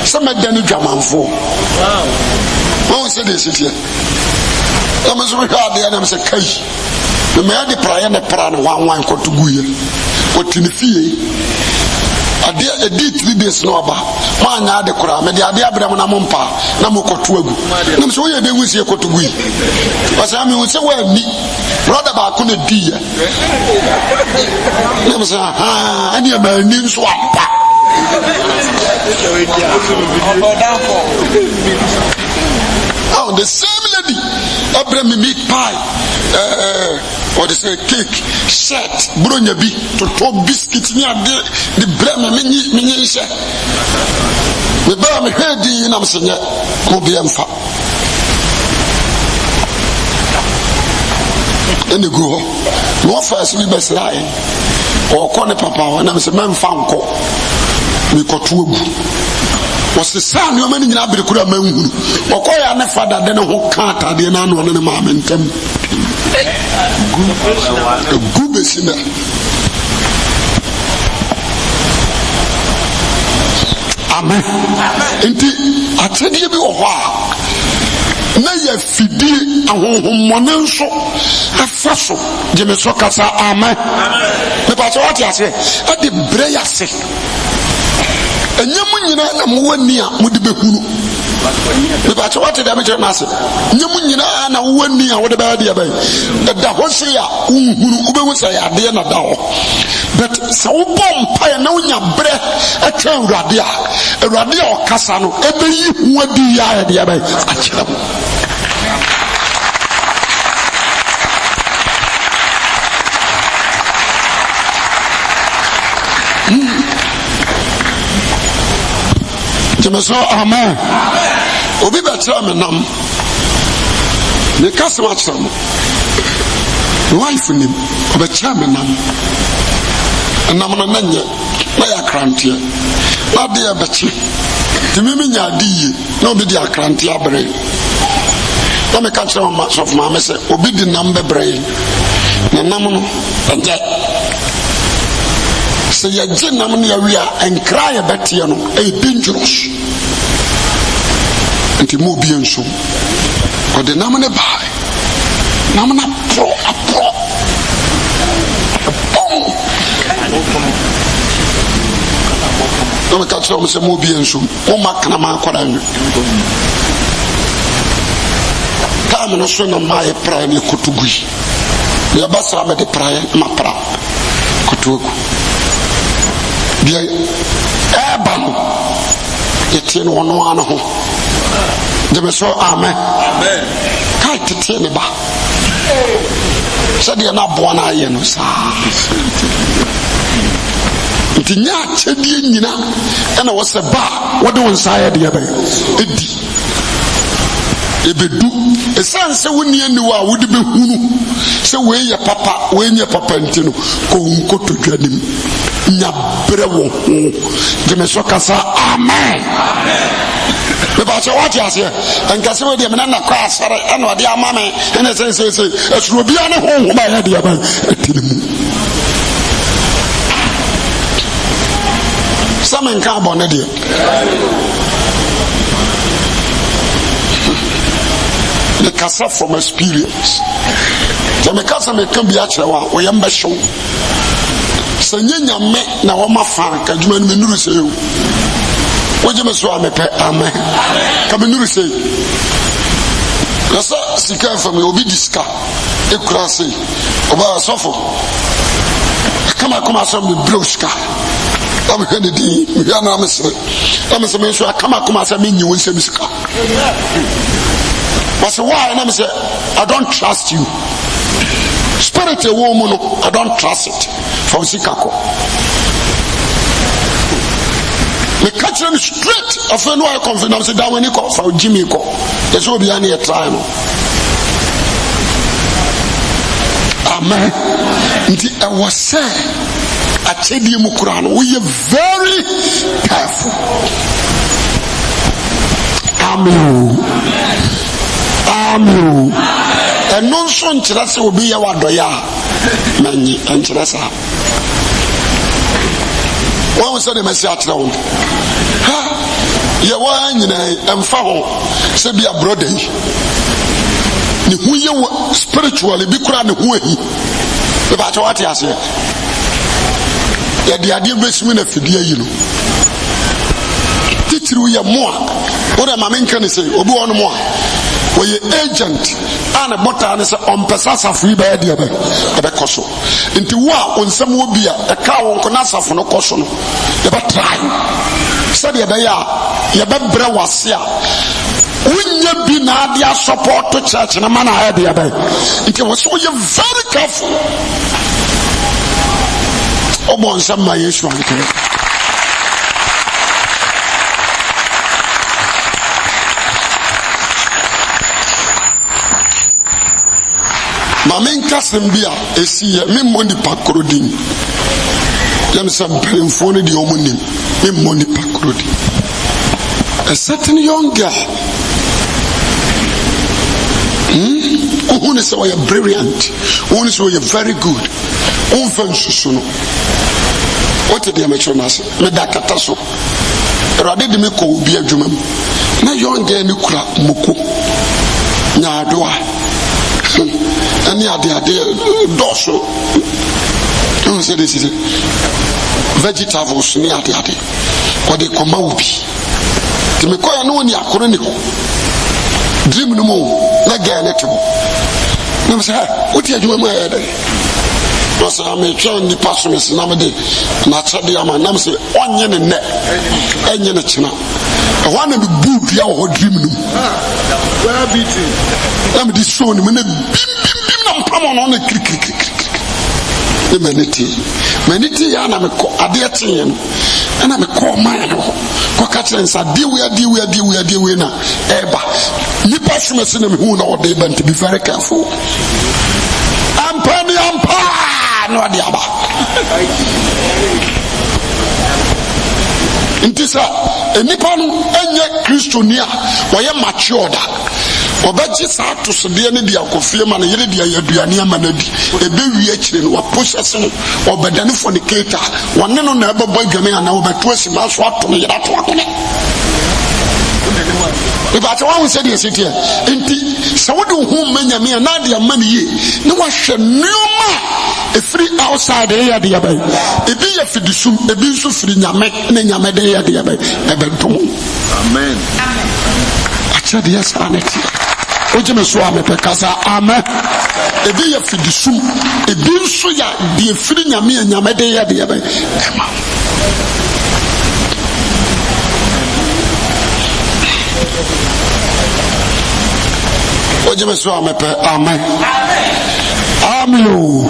sɛ mɛda ne dwamanfoɔ wɔn sɛ de ɛsiteɛ na me nso mehwɛ adeɛ na mesɛ kai na mɛyɛ de praeɛ ne pra no wanwan kɔto guyɛ ɔte ne fie adeɛ ɛdi 3 days na ɔba moanyɛ ade koraa mede adeɛ abrɛ mo na mo mpa na mokɔto agu na mesɛ woyɛ dɛn hu sie kɔto gui ɔsɛ mehu sɛ woanni brɔda baako na diiɛ na mesɛ aha ɛneɛ maani nso ampa oh, the same lady abrɛ me meat pie or the say cake shirt bronya bi toto biscuit ni ade de brɛ me menye nhyɛ me ba me hedi na msenye obi emfa ene go no first bi besrai o ko ne papa na mse memfa nko me koto agu wose sa ne o mani nyina bere kura manhuru o ko ya ne fada de ne ho ka atade na no ne ma mentem gu besina amen enti atedie bi wo ho a na ya fidi ahohommone nso afa so je me so kasa amen me pa what ya say ade bre ya se enyamu nyina na mo wani a mo de behunu me pa what de me je na se enyamu nyina na wo wani a wo de ba de ya ba da ho se ya unhunu ubewu se ya de na da ho but so wo bom pa na unya bre atwa urade a okasa no ebeyi hu adi ya de ya ba akira Jemeso amen. Obi betra me nam. Ne kasa wa chama. Wife nim obetra me nam. Nam na nanye na ya krantie. Na de ya bechi. Timimi nya adiye na obi de akrantie abre. Na me ka chama ma sof ma me se obi di nam bebre. Na nam no anje. Se ya jinam ne ya wi a enkra ya betie no dangerous enti mo bi enso o de nam ne bae nam na pro no me catch o se mo bi enso o makana ma akwara nwe ta me no so na mai pra ne kotugui ya basra me de pra ma pra kotugu bia eba no yete no ono ano ho Jemeso amen kai tete ne ba sade na bo na aye no sa ntinya chedie nyina ena wo se ba wo de won sa ya de ba edi ebedu esanse woni aniwa wo de behunu se we ye papa we nye papa ntino ko nkoto dwanim nya brewo Jemeso kasa amen me ba che what ya say enkase we de me na kwa asare ena ode amame ena say esuro bia ne honhom ba ya de ba atinimu samen ka abone de the kasa from experience the me kasa me kan bia kire wa o yamba show sanyanya me na wo mafa ka djuma no menuru se o woje me so amepe amen ka menuru se kasa sika fami obi diska ekura se oba sofo kama so me bloska am henedi ya na amese me so kama so me nyi won se misika but why na me say I don't trust you spirit a woman no I don't trust it from sikako me catch them straight of no I confidence say that when you for Jimmy ko there's will be any time amen nti I was say achedi mu kura no we are very careful amen amen eno nso nkyerɛ sɛ obi yɛ wadoya manyi nkyerɛ sa wɔn sɛ de mesi akyerɛ wɔn ha yɛ wɔn nyina ɛmfa ho sɛ bi abroda yi ne ho yɛ spiritually bi kura ne ho ahi e ba kyɛ wate ase yɛ de adeɛ bɛsimi na fidie yi no titiriw yɛ moa wo de ma menka ne sɛ obi wɔ no moa we agent and bota ne se ompesa safu yi ba dia ba e be koso nti wo a onsam wo bia e ka won ko na safu no koso no e ba try said ye ba ya ye ba bre wase a unya bi na dia support to church na man a dia ba nti wo so ye very careful o bon sam ma Yesu anke Mamen Casambia, a seer, me money pacrodin. Yam some paying for the omonim, me money pacrodin. A certain young girl, who is so brilliant, who is so very good, unfansuno. What did the amateur nas? Medakataso. Rather than me call be a Jumam. Na young girl, you crack Moko. Nyadwa. And the idea dorsal. Don't say this is vegetables near the idea. Or they come out. To me, call no one ya chronicle. Dream no more, like Ganetto. No, sir, what are you doing? Because I may join the passions in Namade, Natchadia, my name say, onion and net, onion and china. I want to be good, your dream. Where be to? Let me disown him in a bim, come on a click. The manity, and I'm a dear thing, and I'm a call man. Cockatons are deal winner. Eba, you pass me in who know they want to be very careful. I'm penny, no diaba. Intisa, enipanu enye Kristonia, waye matured. Obaji sa to so de ne dia kofie ma na yere dia yaduane amanadi ebe wie akire no wa processing obadane fornicator wonne no na ebebo adwane ana obeto asima so ato ne yera to akone ibata wa won se de sitie enti se wo de hu manyame na de amane ye ne wa hwe nneoma e free outside here de yabai ebi ye fidisum ebi nso free nyame ne nyame de ya de yabai ebento amen acha de yasaneti ojeme so amepe kasa amen ebi ye fidisum ebi nso ya de free nyame de ya de yabai ema ojeme so amepe amen amen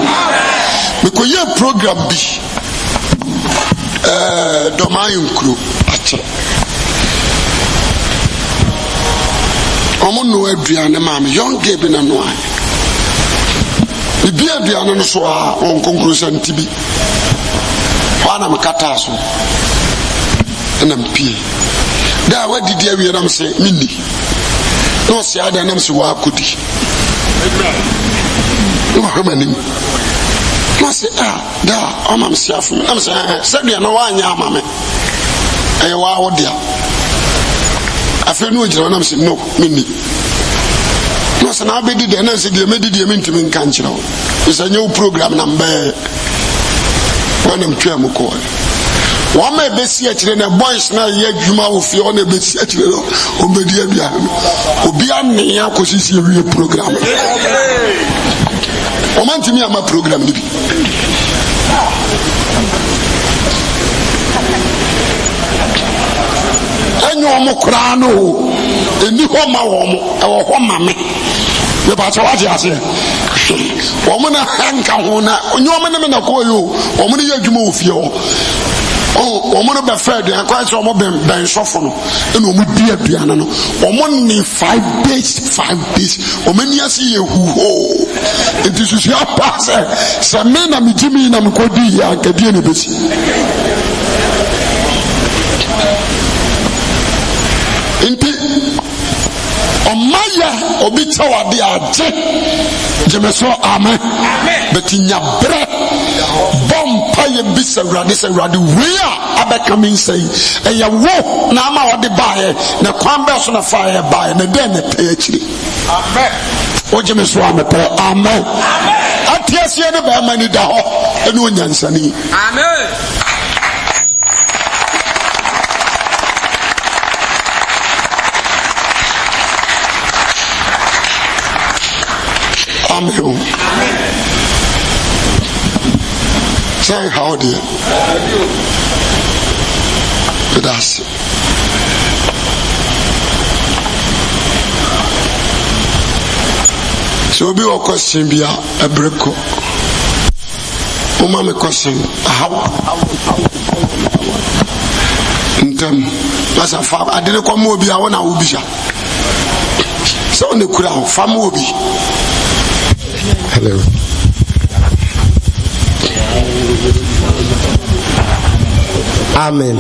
because your program be domain crew ache omo no aduane maame young girl bi na no an bi aduane no so a on konkrusa ntibi wana makata so na mpie da wadidi awie na mse minni no se ada na mse wa akodi no hamanim mase da amam siafu am se sadia no wanya amame e wa wodia afenu ojira na mse no minni no se na abedi de na se de medidi mentimi nka nkyira wo isa nyew program na mbe wana mtwa mko wama ebesi akire na boys na ye adwuma wo fie ona ebesi akire no obedi abia obi ane ya kosisi ewie program o man timi ama program ni bi enyo omo kra no eni ho ma wo mo e wo ho ma me me ba cha waje ase wo mo na hanka ho na onyo mo na me na ko yo wo mo ye adwuma wo fie ho o mo no be fed and quite so mo ben sofo no e no mo di aduana no o mo ni 5 days o mani ase ye hu ho it is your pass se me na mi jimi na mi ko di ya kadie ne besi inti omaya obi tawade aje jemeso amen betinya bre bompa ye bisa rade we abeka min say eya wo na ama wode baaye na kwamba so na fire baaye na den na pay akiri amen o jemeso amen amen atiasie ne ba mani da ho ene onyansani amen amen. Say how dear. But that's so be a question be a break. Mama question how that's a farm. I didn't come over here when I will be so on the crowd, farm will be. Hello. Amen.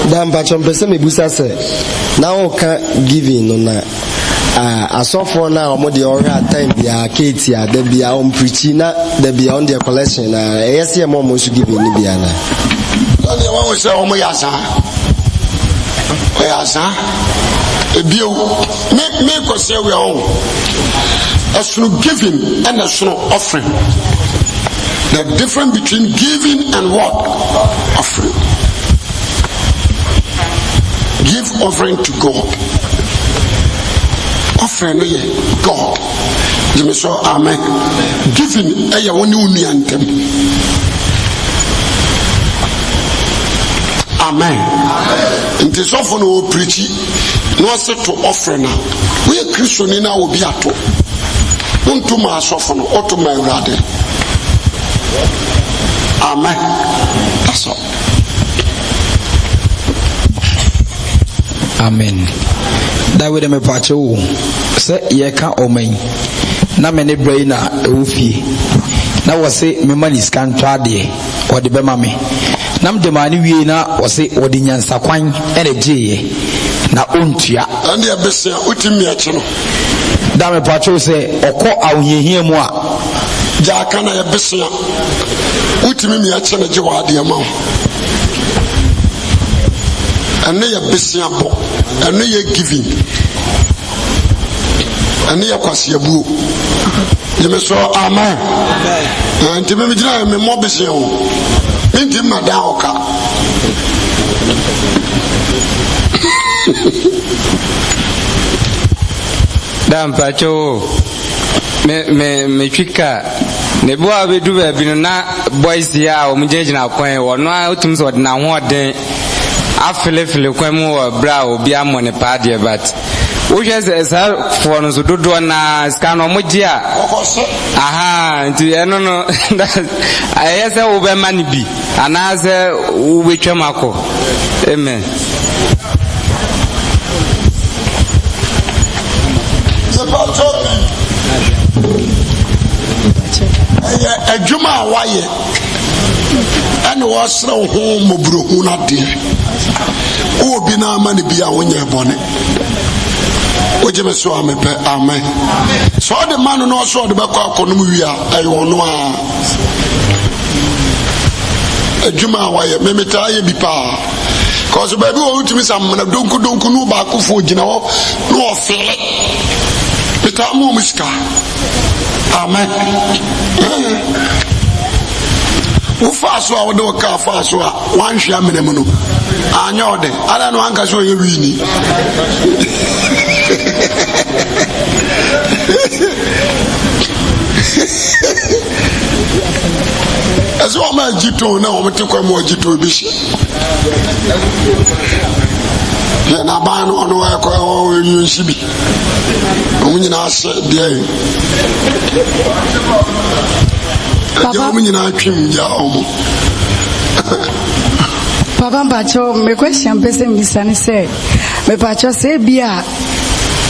Dan pachon pese me busa se na o ka giving no na asofo na o mo de ora time bia keti a da bia on preaching na da bia on the collection na yes e mo so giving ni bia na. Oni wa wo se o mo ya sa. O ya sa. Ebio me ko se we on. Asunu giving and asunu offering. The difference between giving and what? Offering. Give offering to God. Offering to God. You may say amen. Giving aya woni uni antem. Amen. In this often we preach no say to offering now. We Christian na obi ato. Unto ma asofo no oto ma urade. Amen. That's all. Amen. That way me pache wo say ye ka omen na me ne brain na ewufie na wo say me mani scan twade o de be ma me na me de mani wie na wo say wo de nyansa kwan ene gye na ontua and ye besia utimi ache no da me pache wo say okọ awhehia mu a ja kana ye besia utimi mi ache na gye wa de ma ene ye besia bo ene ye giving ene ye kwase abuo ye me so amen nti me gina me mo besia o nti ma da oka dam pacho me twika ne bo abedu ba bi no na boys ya o mjejina kwan wo no a otum so na ho den afele kwan mu wo bra obi amone paade but wo hwese sa for no so dodo na ska no moji a aha nti eno no ayese wo be mani bi anaze wo betwam akọ amen. Ejuma waye ene wo sere ho mobrohu na de obi na amane bia wonye bone oje me so amepe amen so the man no so de bakọ akonom wi a ayo no a ejuma waye memeta ye bi pa cause baby wo utimi sam na donku no ba ko fo gina wo no ofele beta mo muska amen ufa so a wode ka fa so a wan hwia menemu no anya ode ala no anka so ye wini aso ma jito na o mete kwa mo jito bi shi ya na ba no ono wa kwa o yu shibi o nyina ase de Papa Papa Pacho, me question person bisani say me Pacho say bia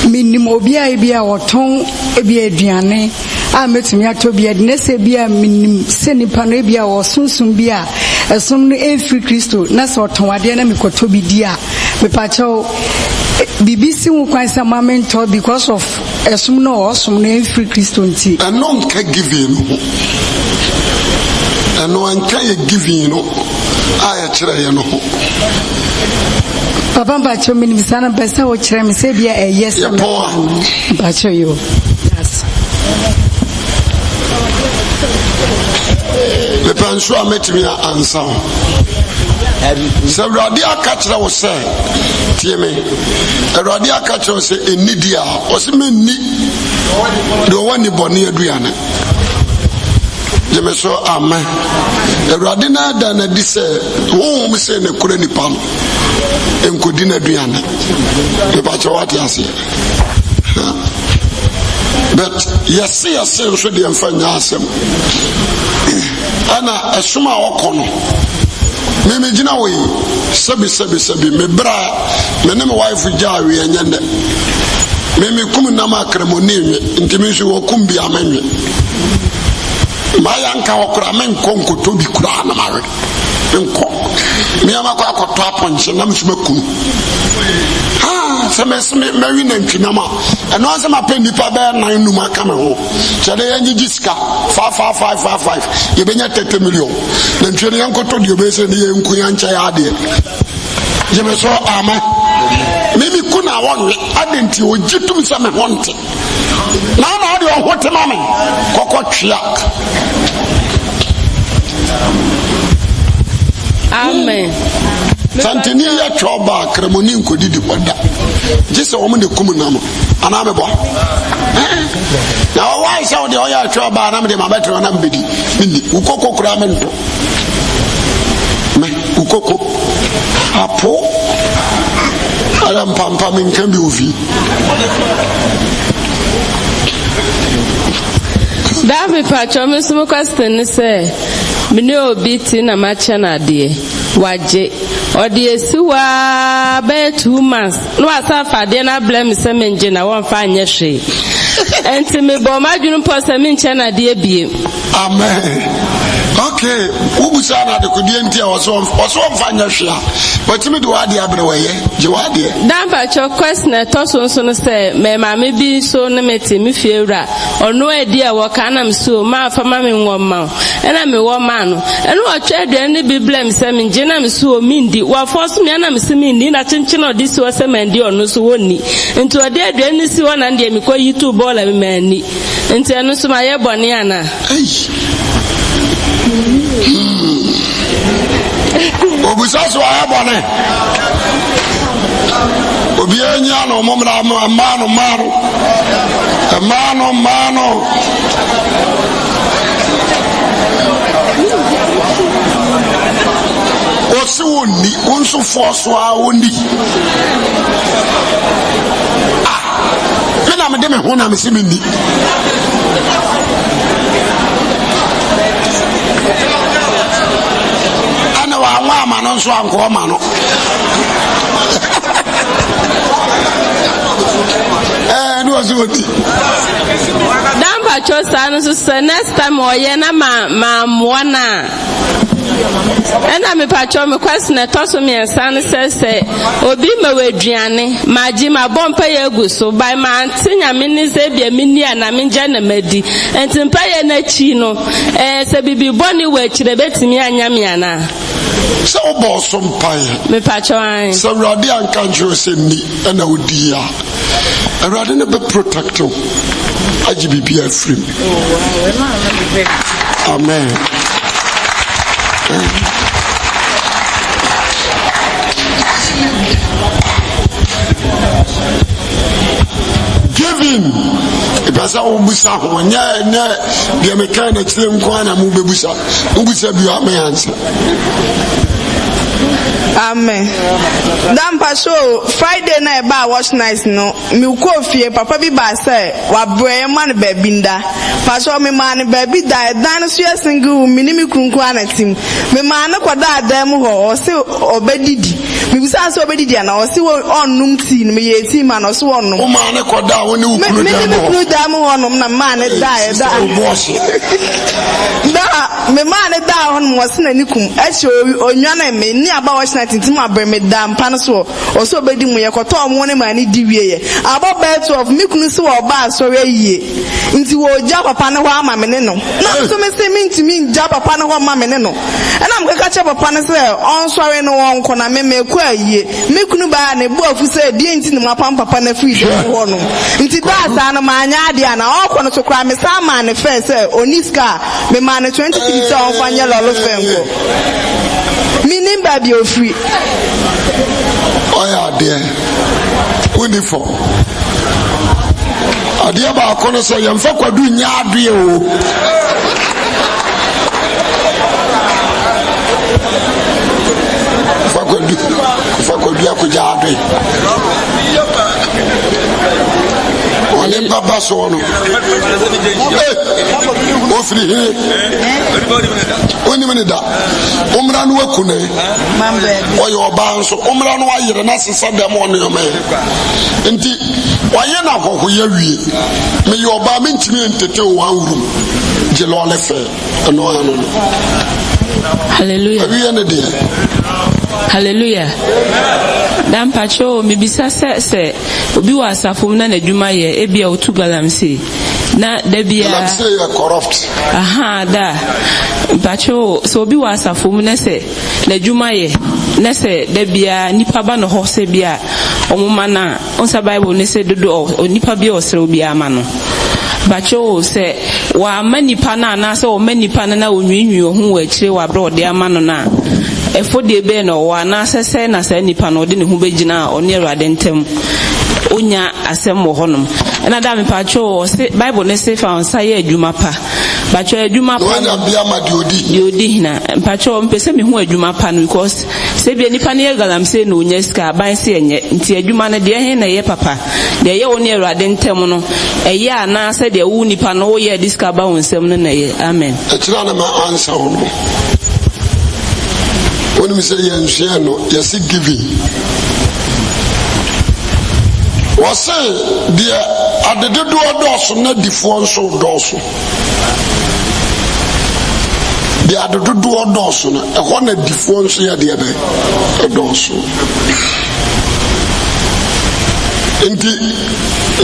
minim obi a bia woton e bia aduane a metumi ato bia de se bia minim se nipa no bia wo sunsun bia esom no efri Kristo na so woton ade na mekoto bi dia me Pacho BBC won kwan say mamento because of esom no osom no efri Kristo nti anon ka giving no and can you give no I try no Papa Pacho minimsana pesa wo kire me se bia yes Pacho yo yes le penso a metimi ansa se radi akachira wo se tie me radi akachira wo se enidia o se me ni do wani boni aduane je me so amen erade na da na di se wo mu se ne kura nipa no enkodi na aduane e ba cho wati ase but yes so de mfanya asem ana asuma okono me gina we sebi me bra me ne me wife jawe anyande Mimi kum na makremoni ntimi so wakum bi amanwe. Maya nka okura men konko to bi kura na mawe. Nko. Me amakwa akoto aponche na msuma kum. Seme Mary Nankinama, and once my penny pa bear 9 numa come home. So they end disca 55555. You been at 30 million. Then Trini Uncle told you basically in Kuyancha Adi. You may saw Ama. Maybe Kuna one, I didn't you jitum some wanting. Now you are what a mammy. Cocochiak. Amen. Santini ya choba kremoni nkodi di kwada. Jise wo de kumunam ana mebo. Na why say de oya choba na me de mabetro na mbedi. Ni ukoko kura mento. Me ukoko. Apo. Ala mpampa min kan bi ofi. Da me pacho me sumo question say me ne obi ti na macha na de. Waje odi esiwa be 2 months no asafa de na blame se menje na won fa anye hwe enti me bo madwunu po se me nche na de bie. Amen. Okay, ubusa na de kodi enti a oso fa anye hwe but me do ade abreweye je wade dan ba cho question to so no se me ma me bi so na meti me fiewura ono edi a wo kana so ma fa ma me nwoma ena me wo ma no eno o twa de ne bi blame se me nje na me so mindi wa force me na me se mindi na chenchen odi so se mandi ono so woni enti odi ade ni si wona nde me ko YouTube bola me mani enti eno so ma ye boni ana obusaso ayabone obi anya no momra mano osi woni onso forso a woni pena me de me ho na me se me ni wa ma no so anko ma no no azoti damba chosa no so next time oye na ma mwana ena me pacho me question na to so me san se obi ma waduane maji ma bompa ye guso by ma antinya me ni se bia me ni ana me nja na madi entimpa ye na chi no se bibi boni wa chire betimi anya me ana so boss mpaye me pacho an so radi anka njo se ni na odia radi ne be protector ajibibi afrim amen. Giving ibasa obusa ho nya de meka na kire nko na mu bebusa obusa bi o amansa. Amen. Dan paso Friday na e ba wash nice no mi ko fie papa bi ba say wa boy man ba binda paso mi man ba bi da dan so ya single mi ni mi kunku anatim mi man ko da adam ho o se obedidi mi busa so obedidi na o se onum tea mi ye tea man o se onum o man ko da woni ukunu da mo mi da mo onum na man da da me man da honum o se na nikum e che onwa na me ni aba wash tintim abreme dam pan so o so bedi mu ye koto omo ne mani di wieye abo bet of mikunu se wo ba so yie nti wo ja papa ne ho ama me ne no na so me se mintimi ja papa ne ho ama me ne no na am kaka che papa ne se on sore no won ko na me ko ayie mikunu ba ne bu afu se die nti ne mapam papa na free de ho no nti da sa no ma anya ade ana o ko no so kra me sa ma ne fe se oniska me ma ne 23 se on fanya lolo fenko minim ba bi ofri oya de uniform adia ba kono so yemfa kwadu nya ade o fa kwadu akuja ade baba so no o free here oni me da umra no akune mambe oyo oba nso umra no ayere na sesa dem ono yo me nti waye na kokko ya wie me yo oba me ntimi entete o anwuru je lo le fe no anu hallelujah hallelujah dan pacho mibisa se obi wa asafo na adwuma ye ebia otu galamse na da bia galamse corrupt aha da pacho so obi wa asafo na se na adwuma ye na se da bia nipa ba no ho se bia omuma na onsa bible ne se dodo nipa bia osere obi ama no bacho se wa manipa na na se o manipa na onwinwi ho wa kire wa bro de ama no na efo de be no wa na sese na se nipa no de ne ho begina oni Awurade ntem onya asem wo honom na da me pacho se bible ne se fa onsa ye adwuma pa bacho adwuma pa no bia ma di odi na pacho mpese me ho adwuma pa no because se bia nipa ne galamse no onya ska ban se enye nti adwuma ne de he na ye papa de ye oni Awurade ntem no eye ana se de wu nipa no wo ye diska ba wonsem no na ye amen etira na ma answer no when we say yenhwe no yes giving was say the adedodo odoso na difo nso odoso the adedodo odoso na e ho na difo nso ya de be odoso enti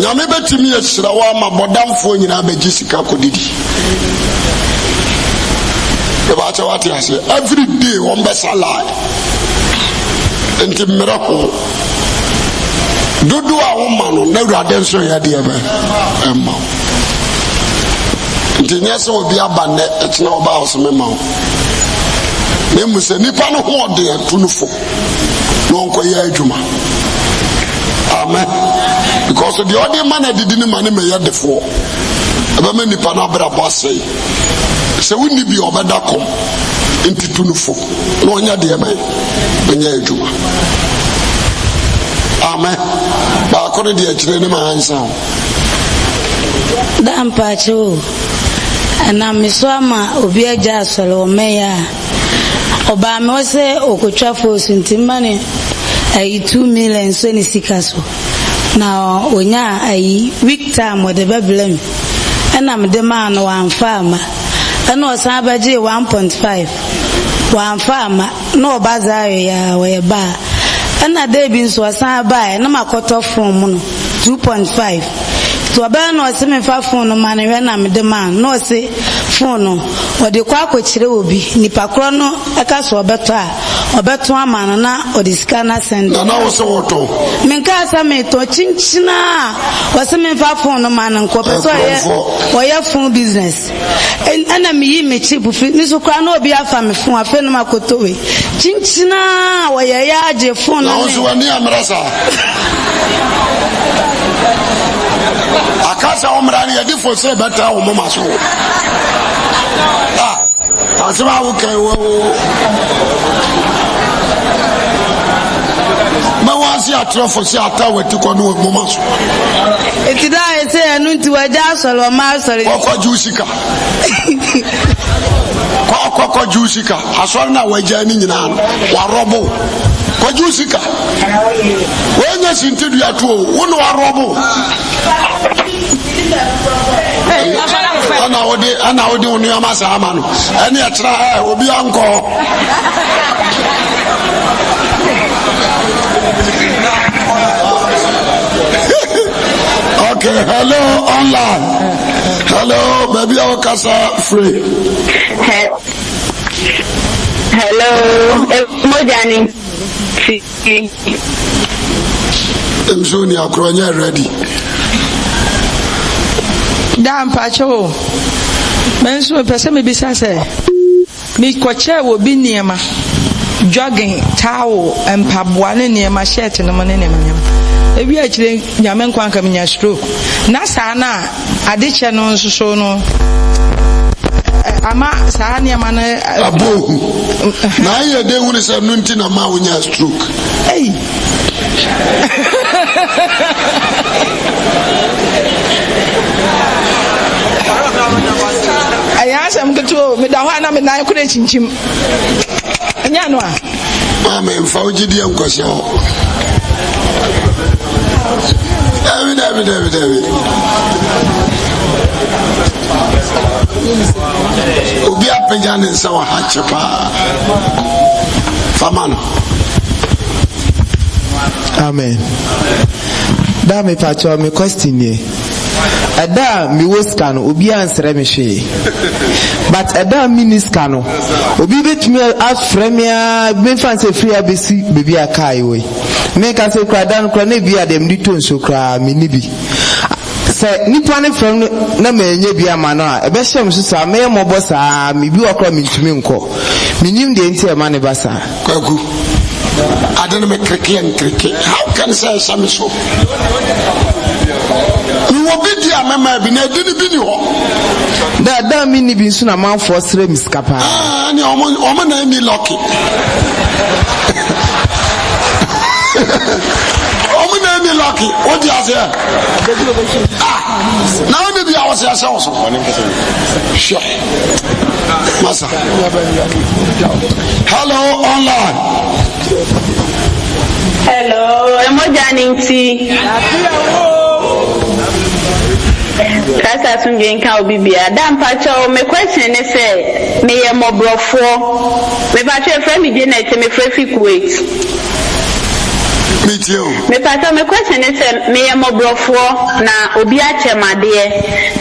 nyame betimi yesira wa ma bodamfo nyina beji sika kodidi about what I say every day one best alive enti miracle dodo a woman no Awurade nso ya de ebe emma enti nyese obi abane etna oba hoso mema na musa nipa no ho de atunufo no nko ya adwuma amen because the other man did ni man me ya defo ebe me nipa na bra boss se woni bi obeda kom enti tunufo no onya de ebe nya adwuma amen ba ko de akire ni ma ansa dan pacho ana misoma obi aja solo meya oba me wose okotwa fosu ntimane ai 2 million so ni sikaso na onya ai week time o de beblem ana me de man no anfama ana osabaje 1.5 wanfama no obazayo ya we ba ana de bi nso asaba na makoto from no 2.5 to aba no se me fa phone no man we na me de man no se phone no o de kwa akokire obi nipa kro no aka so obeto a obeto ama na o de scanner send na wo se woto minka asa me to chinchina o se me fa phone no man nko peso o ye phone business ana me yi me cheap fi ni so kwa na obi afa me phone afa no makoto we chinchina o ye ya je phone na wo so wani amrasa akasa omrani ya difo se beta o mama so asema wo kai wo ma wasi atrofo si atawati ko no mama so etida ese enu nti waja solo ma solo ko jusika ko jusika asori na waja ni nyina wa robo ko jusika wenya sintidu ya tuo wono wa robo ana odi onu ya masa amanu eni etra obi anko okay hello online hello baby okasa free hello mojani emzoni akronya ready dan pacho menso pese me bisa se mi koche wo bi niema jogging towel empaboa ne niema shirt no ne niema ebi akire nyame nkwan ka menya stroke na saa na adeche no nsoso no ama saa niema na abo na ye de wuri se no nti na ma wonya stroke asem keto me da ho na me nan kure chinchim anya no a amen fa ojidi enkosi ho David. Obi apenya ne nsa wa hachepa. Famano. Amen. Da me pacho me question ye. Ada mi wo sika no obi ansere me hwe. But ada mini sika no obi betumi afrɛ me a me fancy free abesi bebi akai we. Me ka se kra dan kra na bi adem di ton so kra me ni bi. Se nipa ne frɛ na ma enye bi ama no a ebe hyem so sa me mobo sa me bi okra me ntumi nko. Me nim de nti e ma ne basa. Kwaku. I don't make cricket. How can I say something so? You will be there, Mamma. Be near the video. That don't mean you've been soon a man for streams, Kappa. Ah, and your woman ain't me lucky. Woman ain't me lucky. What do you say? Ah, now maybe I was here also. Sure. Massa. Hello, online. Hello, Emojaninti. Kasa sunje nka obibia. Dan pacho me question ne say me ye mobrofo. Me pacho friend me Janet me free Kuwait. Meet you. Me pacho me question ne say me ye mobrofo na obi achemade.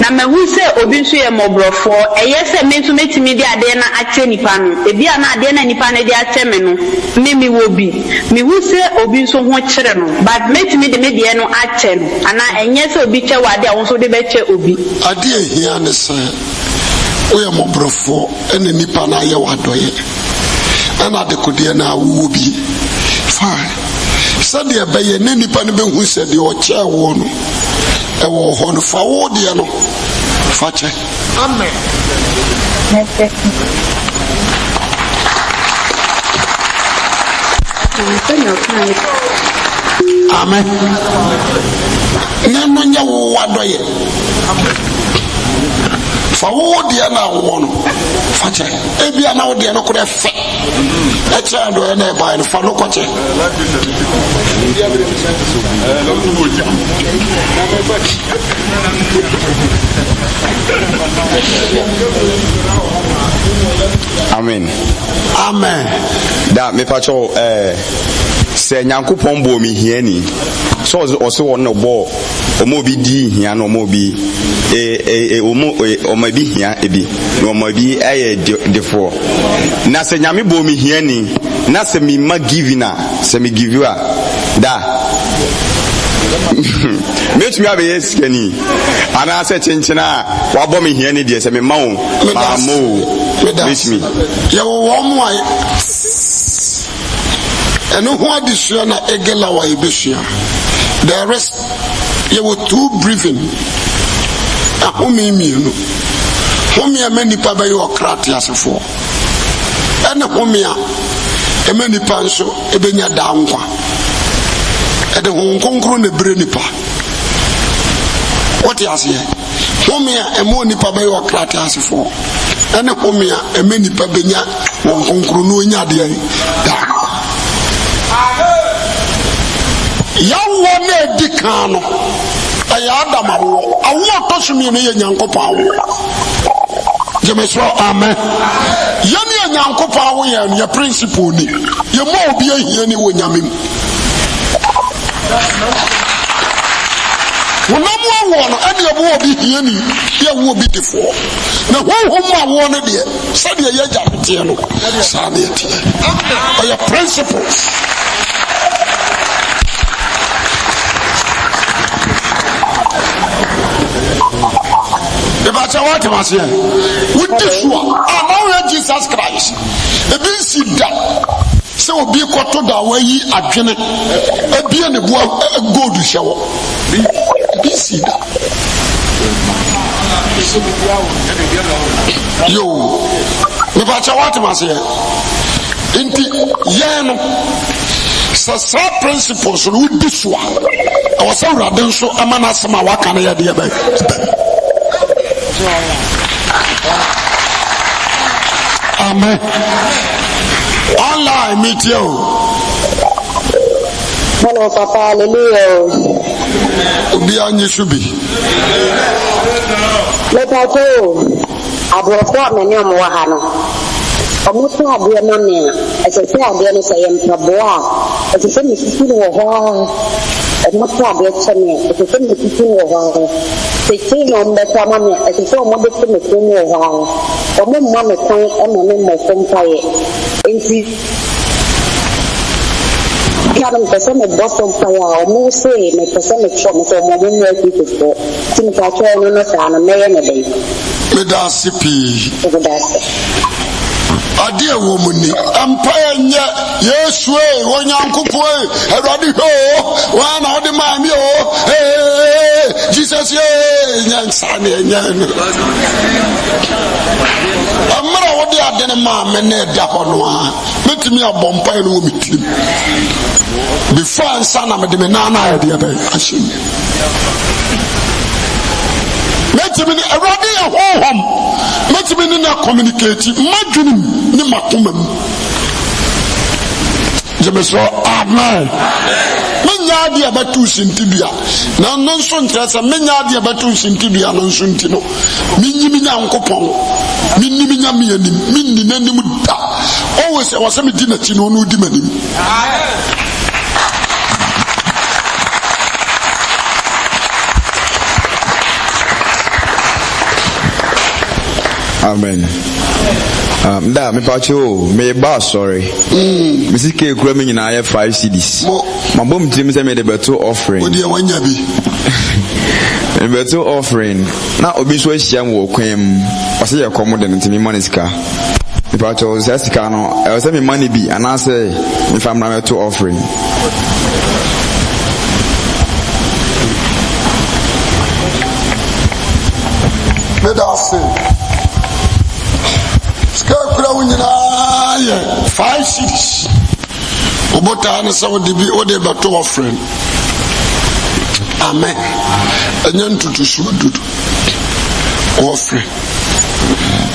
Na me hu say obi nso ye mobrofo. Eye say me nso metimi di ade na ache nipa no. Ebi ana ade na nipa ne di ache me no. Me wo bi. Me hu say obi nso ho kire no. But metimi de me die no ache no. Ana enye say obi che wade a wonso de be che obi. Ade ehia ne say we ye mobrofo ene nipa na ye wadoye. Ana de kodie na wo bi. Fine. Said the bay and any pan who said your chair won a war horn forward, no. Fache. Amen. Amen. Namanya wadoye. Forward, one. Fache. Ebia now, dear, no could have fed. A child or any by the follow coche. Amen. Amen. That me pacho say Nyankopon bo mi hiani. So also on no bo omo bi di hia no omo bi omo bi hia ebi no omo bi defo na se nyame bo mi hiani na se mi ma giving na se mi give you da met me abe skani ana se chenchena wa bo mi hiani de se mi ma wo ma mo with me ya wo mo ai eno ho adisua na egela wa ibesua. The rest, you were too briefing. A homie, homie, many papa your cratias for. And a homia, a many panso, a benya down one. At the Hong Kong crone brenipa. What you say? Homia, a money papa your cratias for. And a homia, a many pabenya, Hong Kong crononia dear. Yawo dikano aya Adam awo to sumi ne Nyankopon awo jemeso amen yani Nyankopon awo ya principle ni ye mo obi ahia ni wo nyamem wonamu awo no ade obo obi hia ni ye wo obi defo na honhom awo no de se de ye japete no sa na tie oya principles. About what was here with this one, our Jesus Christ. A bit sit down. So be caught to the way ye are Janet. A be in a go to shower. Be sit down. Yo, about what was here. Inti Yano. So principles with this one. I was so rather so Amanasama Wakana. Amen. Online meet you. Hello, Papa. Hallelujah. Be on you should be. Let us go. I brought up my name, Wahano. Almost not dear money. As I say, I didn't say, I'm Paboa. As I said, Mrs. Wahano. And not probably a channel. As I said, Mrs. Wahano. They came on the family. As I saw one of the Mrs. Wahano. Or my mamma sang and my name was some fire. And she. Madam person at bottom fire, or more say, make a son of trouble for more than your people for. Think I turn on us and a man a day. Medasipi. A dear woman, Empire, yes, way, one young couple, a ruddy ho, one of the mammy, hey, Jesus, young son, young. I'm not what they are done, mamma, and Ned Daponwa. Let me a bombay woman. Before son of the banana idea, I should. Let him in a radio home. Let him in a communicating. Imagine Nimakumam. Jemeso, amen. Many are about two centibia. Now, non son trasa, many are about two centibia, non suntino. Minimina Uncopon. Minimina Mini Nanimuta. Always I was a dinner chino no demon. Amen. Da me pacho me ba sorry. Me see ke kura me nyina ya 5 cedis. Ma bom tim say me the beto offering. Odi e wanya bi. The beto offering. Na obi so ahia mo kwam. O say ye komo de ntimi money sika. Me pacho say sika no, e say me money bi ana say me fam na beto offering. Me da say 5 cities. Obota and some of the be but offering. Amen. And then to shoot offering.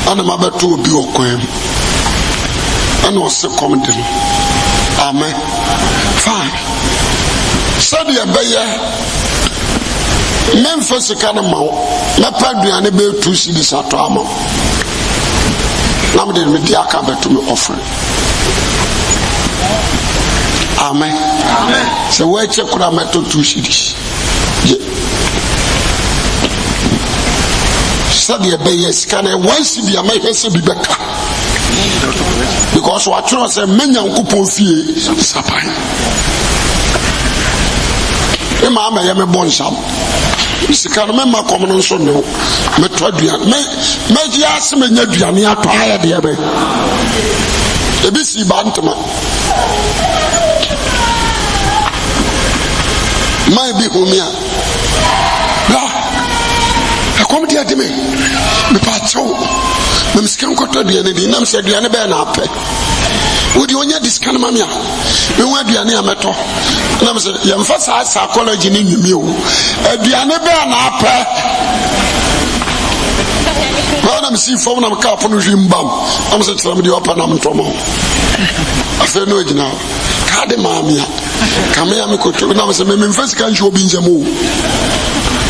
And I'm about to be okay. And was a comment. Amen. Fine. Study a bayer. Memphis can amount. My padre and a bill 2 cities at Tama. Now they will be to me offering. Amen. Amen. So where check could I met 2 cities? Study a bay scan a 1 city I might have be better. Because what you say many young coupon fee sapai. Emma may have a bon sham. Mr. Carmen, common son, no, Metrodrian, may ask me, Nedrian, tired, dear baby. The BC Bantama. My big Umia. I come here to me. The patcho, the scan got to the end, the name said, Diana Bernape. Would you want this kind of mamma? We want Diana Meto. And I said, you emphasize psychology in you. Diana Bernape. I'm seeing phone of a car from Jimbam. I'm saying, I'm the open arm from home. I said, no, you know. Kademamia. Come here, I'm going to say, I'm first can't show being a move.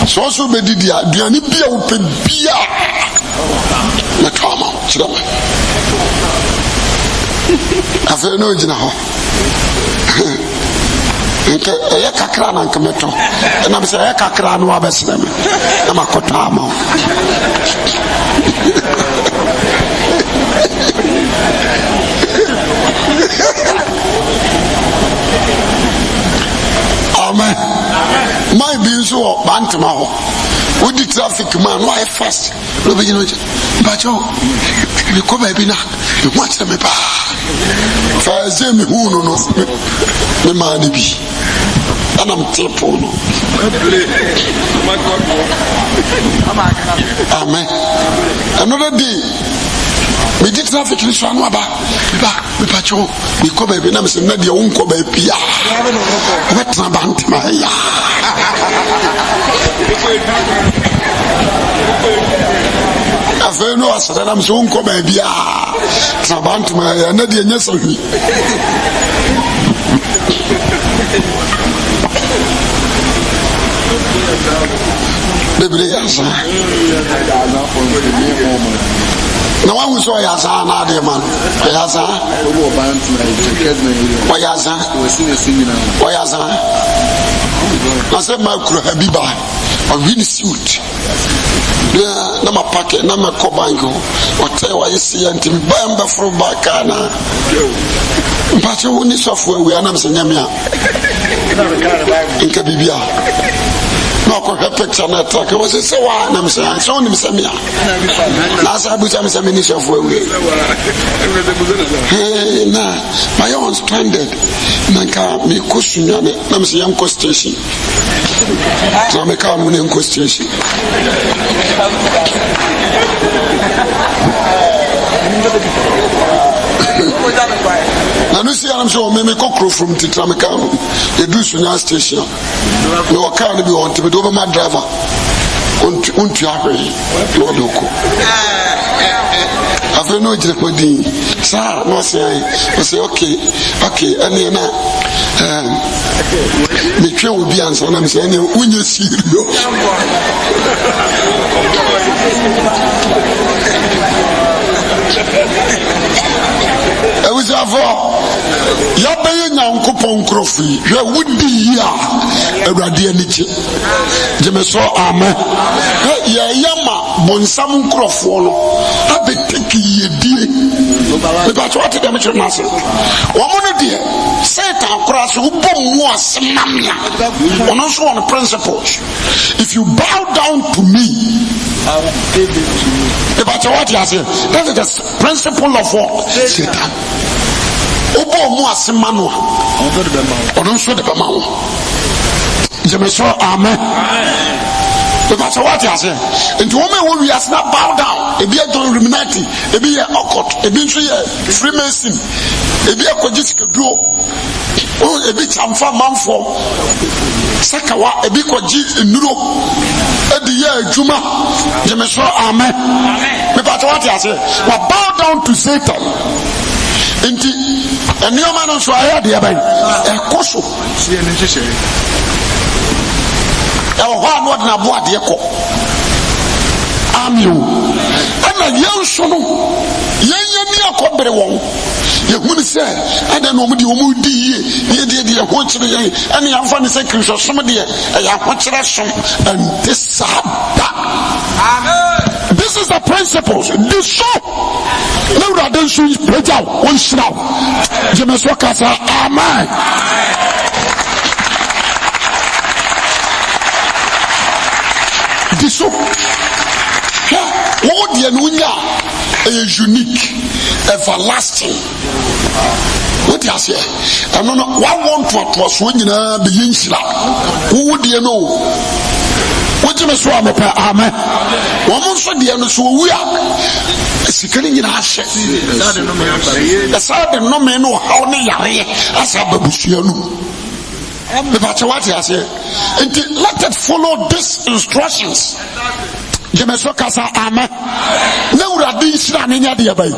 So also be the Diana Pia open Pia. Matama, I said, no, you know. A kakran and Kameto. And I'm saying, a kakran wabes them. I'm a kotama. Amen. My being so bantama. With the traffic man, why fast? But you come baby now. You watch them. If I say me who no me man be. And I'm telephone. Amen. Another day, we did traffic in Shanwaba. We patch on. We come baby now. Say Nadia won't come baby. What's a bantama? afei no asada nam so nko ba bia trabantuma ya na de nyesa hwi Bebele yasa na wa wuso yasa na de man yasa wa yasa na se ma kuro habiba a win suit na ma pack na ma ko bango o te wa yesi antim ba mba fro ba kana mpache woni sofo awi anam se nyamia inka bibia no ko picture na track was say wa na me say so ni me say me na sa bu say me say me ni sofo awi na my own stranded nanka me kosunya na me say yam ko station na me ka mo ni ko station na no see am so me kokro from Titramekano the do Sunya station no car no be on to do my driver untu ahwe no doko afa no jire podi sa no say okay ene na me twa obi ansa na me say ene unye sirio ya baye nyankopon krofi hwe wudi yi a awurade aniche jemeso amen ya yama bonsam nkrofo no abeteki yedie be ba twate dem chiro nase wo mo no de Satan cross ubom mu asemamia ono so on principles. If you bow down to me, I will give it to you. But what you are saying, that is the principle of what? Satan. Ubom mu asemano ono so de bema wo jemeso amen. Because what you say, and woman who we are not bow down, a be a John Illuminati, a be a occult, a be a Freemason, a be a Kojisika Duo, oh, a bit Chamfa Manfo, Sakawa, a big Koji Nudo, a the year Juma, Jemeso amen. But what you say, well, bow down to Satan. And your man also I had the Aben, a Koso. One word na boa de ko amiu ana yenso no yenya ni akobere won ye hunu se ada no mudi omudi yie ye de ho kire yen ana yamfa ne se kristo som de ya ho kire som and this amen. This is the principles. This show no rather so preja on shraw jemeso kasa amen. So what the nunya is unique, everlasting. What you say? I don't know. One want to was when you know the insula. Who would you know? What you must want to amen. One month for the end, so we are secretly in our ship. That's how the no man know how many are as a babusianu. But what you say? Let it follow these instructions. Jemeso kasa amen. Ne urade isra ne nya de bai.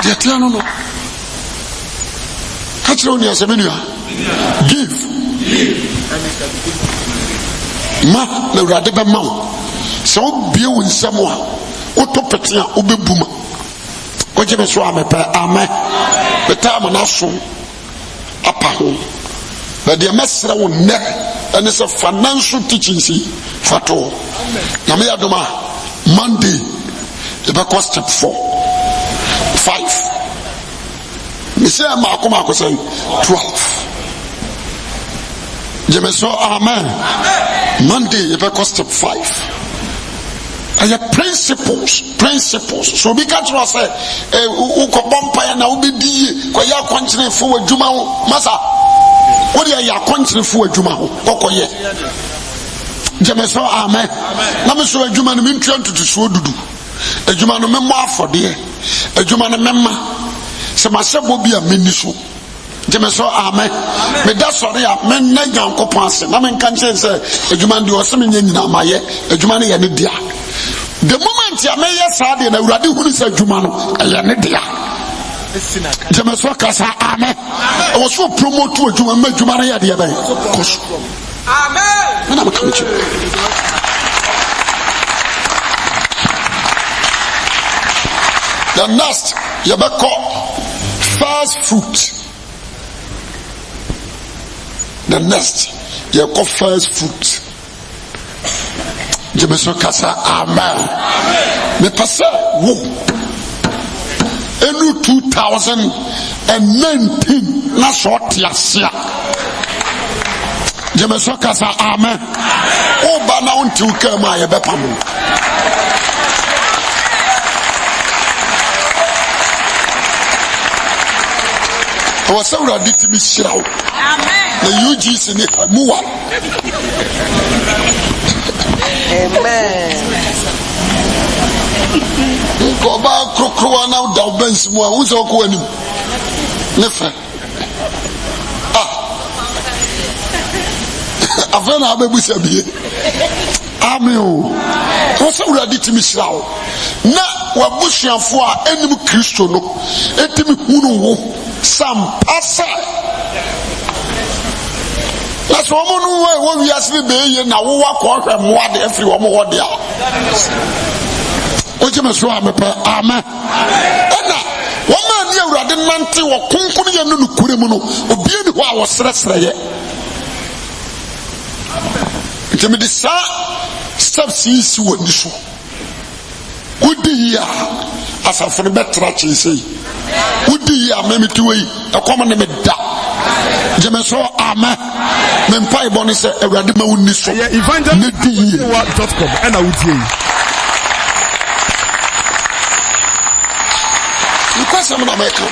Detiano no. Kachiro ni asemenu. Give. Ma ne urade be ma. So bie wo nsam a otopetia obebuma. Oje me so amepa amen. The time na so apa ho. But the mesra wo ne and it's a financial teaching see fato. Na me adoma Monday the back step 4 5. Me say ma akoma ko say 12. Je me so amen. Monday the back step 5. And the principles. So we can't say, uko bompa na ubidi kwa ya kwanchine fuwe juma ho masa. Odi ya kwanchine fuwe juma ho okoye. Jemeso amen. Na me so adwuma no mentwa ntutu so dudu. Adwuma no memmo afode. Adwuma no memma. Se masebo bia meni so. Jemeso amen. Me da sorry a men na Nyankopon ase. Na men kan say adwuma ndi o se me nyina maye. Adwuma ne ye ne dia. The moment ya me yes ade na Awurade hunu say adwuma no ye ne dia. Jemeso kasa amen. I was so promote to adwuma ma adwuma na ye dia ben. Amen. Na ma kan chi. The next yebeko first fruit. The next, you call first fruit. Jemeso kasa amen. Me pasa wo. Enu 2019 na short yasia. Jemeso kasa amen. O ba na unti ukema ye bepamu. I was so ready to be shroud. The UGC in it, move on. Amen. Go back, Crocroa now, down Ben's more. Who's all going? Never. I've done a baby sabi. Amen. I was so ready to be shroud. Now, we're bushing for enemy Christian. Enemy who some passa. That's one way when we ask me now walk and what everyone more there. What you must amen. Amen. One man here rather than Nanti or Kunkuni and Nukurimuno, or being who I was stressed. It's a medicine steps easy with the show. Good year as a for the better say. Good year, maybe to a common name. Jemeso amen. Mempai boni se Awurade ma wonni so. evangelist.com and awudie. Because I'm not making.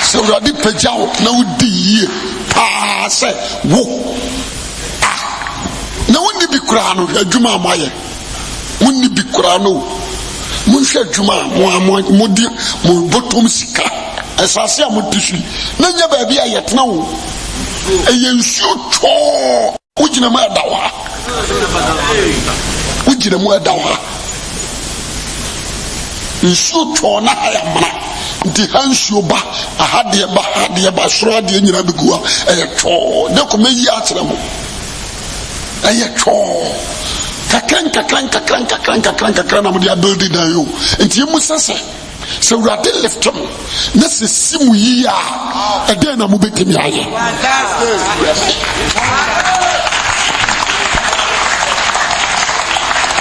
So Awurade pejao na wudi pa se wo. Na wonni bi kura no adwuma amaye. Wonni bi kura no. Munhwe adwuma mo di mo botom sika. Esase amutishi na nya ba bia yetna wo eyensu cho ugina mu adawa nsu cho na ayamana nti hansu ba ahade ba soro ade nyina begua eye cho de ko meyi akyere mo eye cho kakran na mo dia building na yo nti emu sese so we are left him. This is Simu ya. Again, I'm moving to me.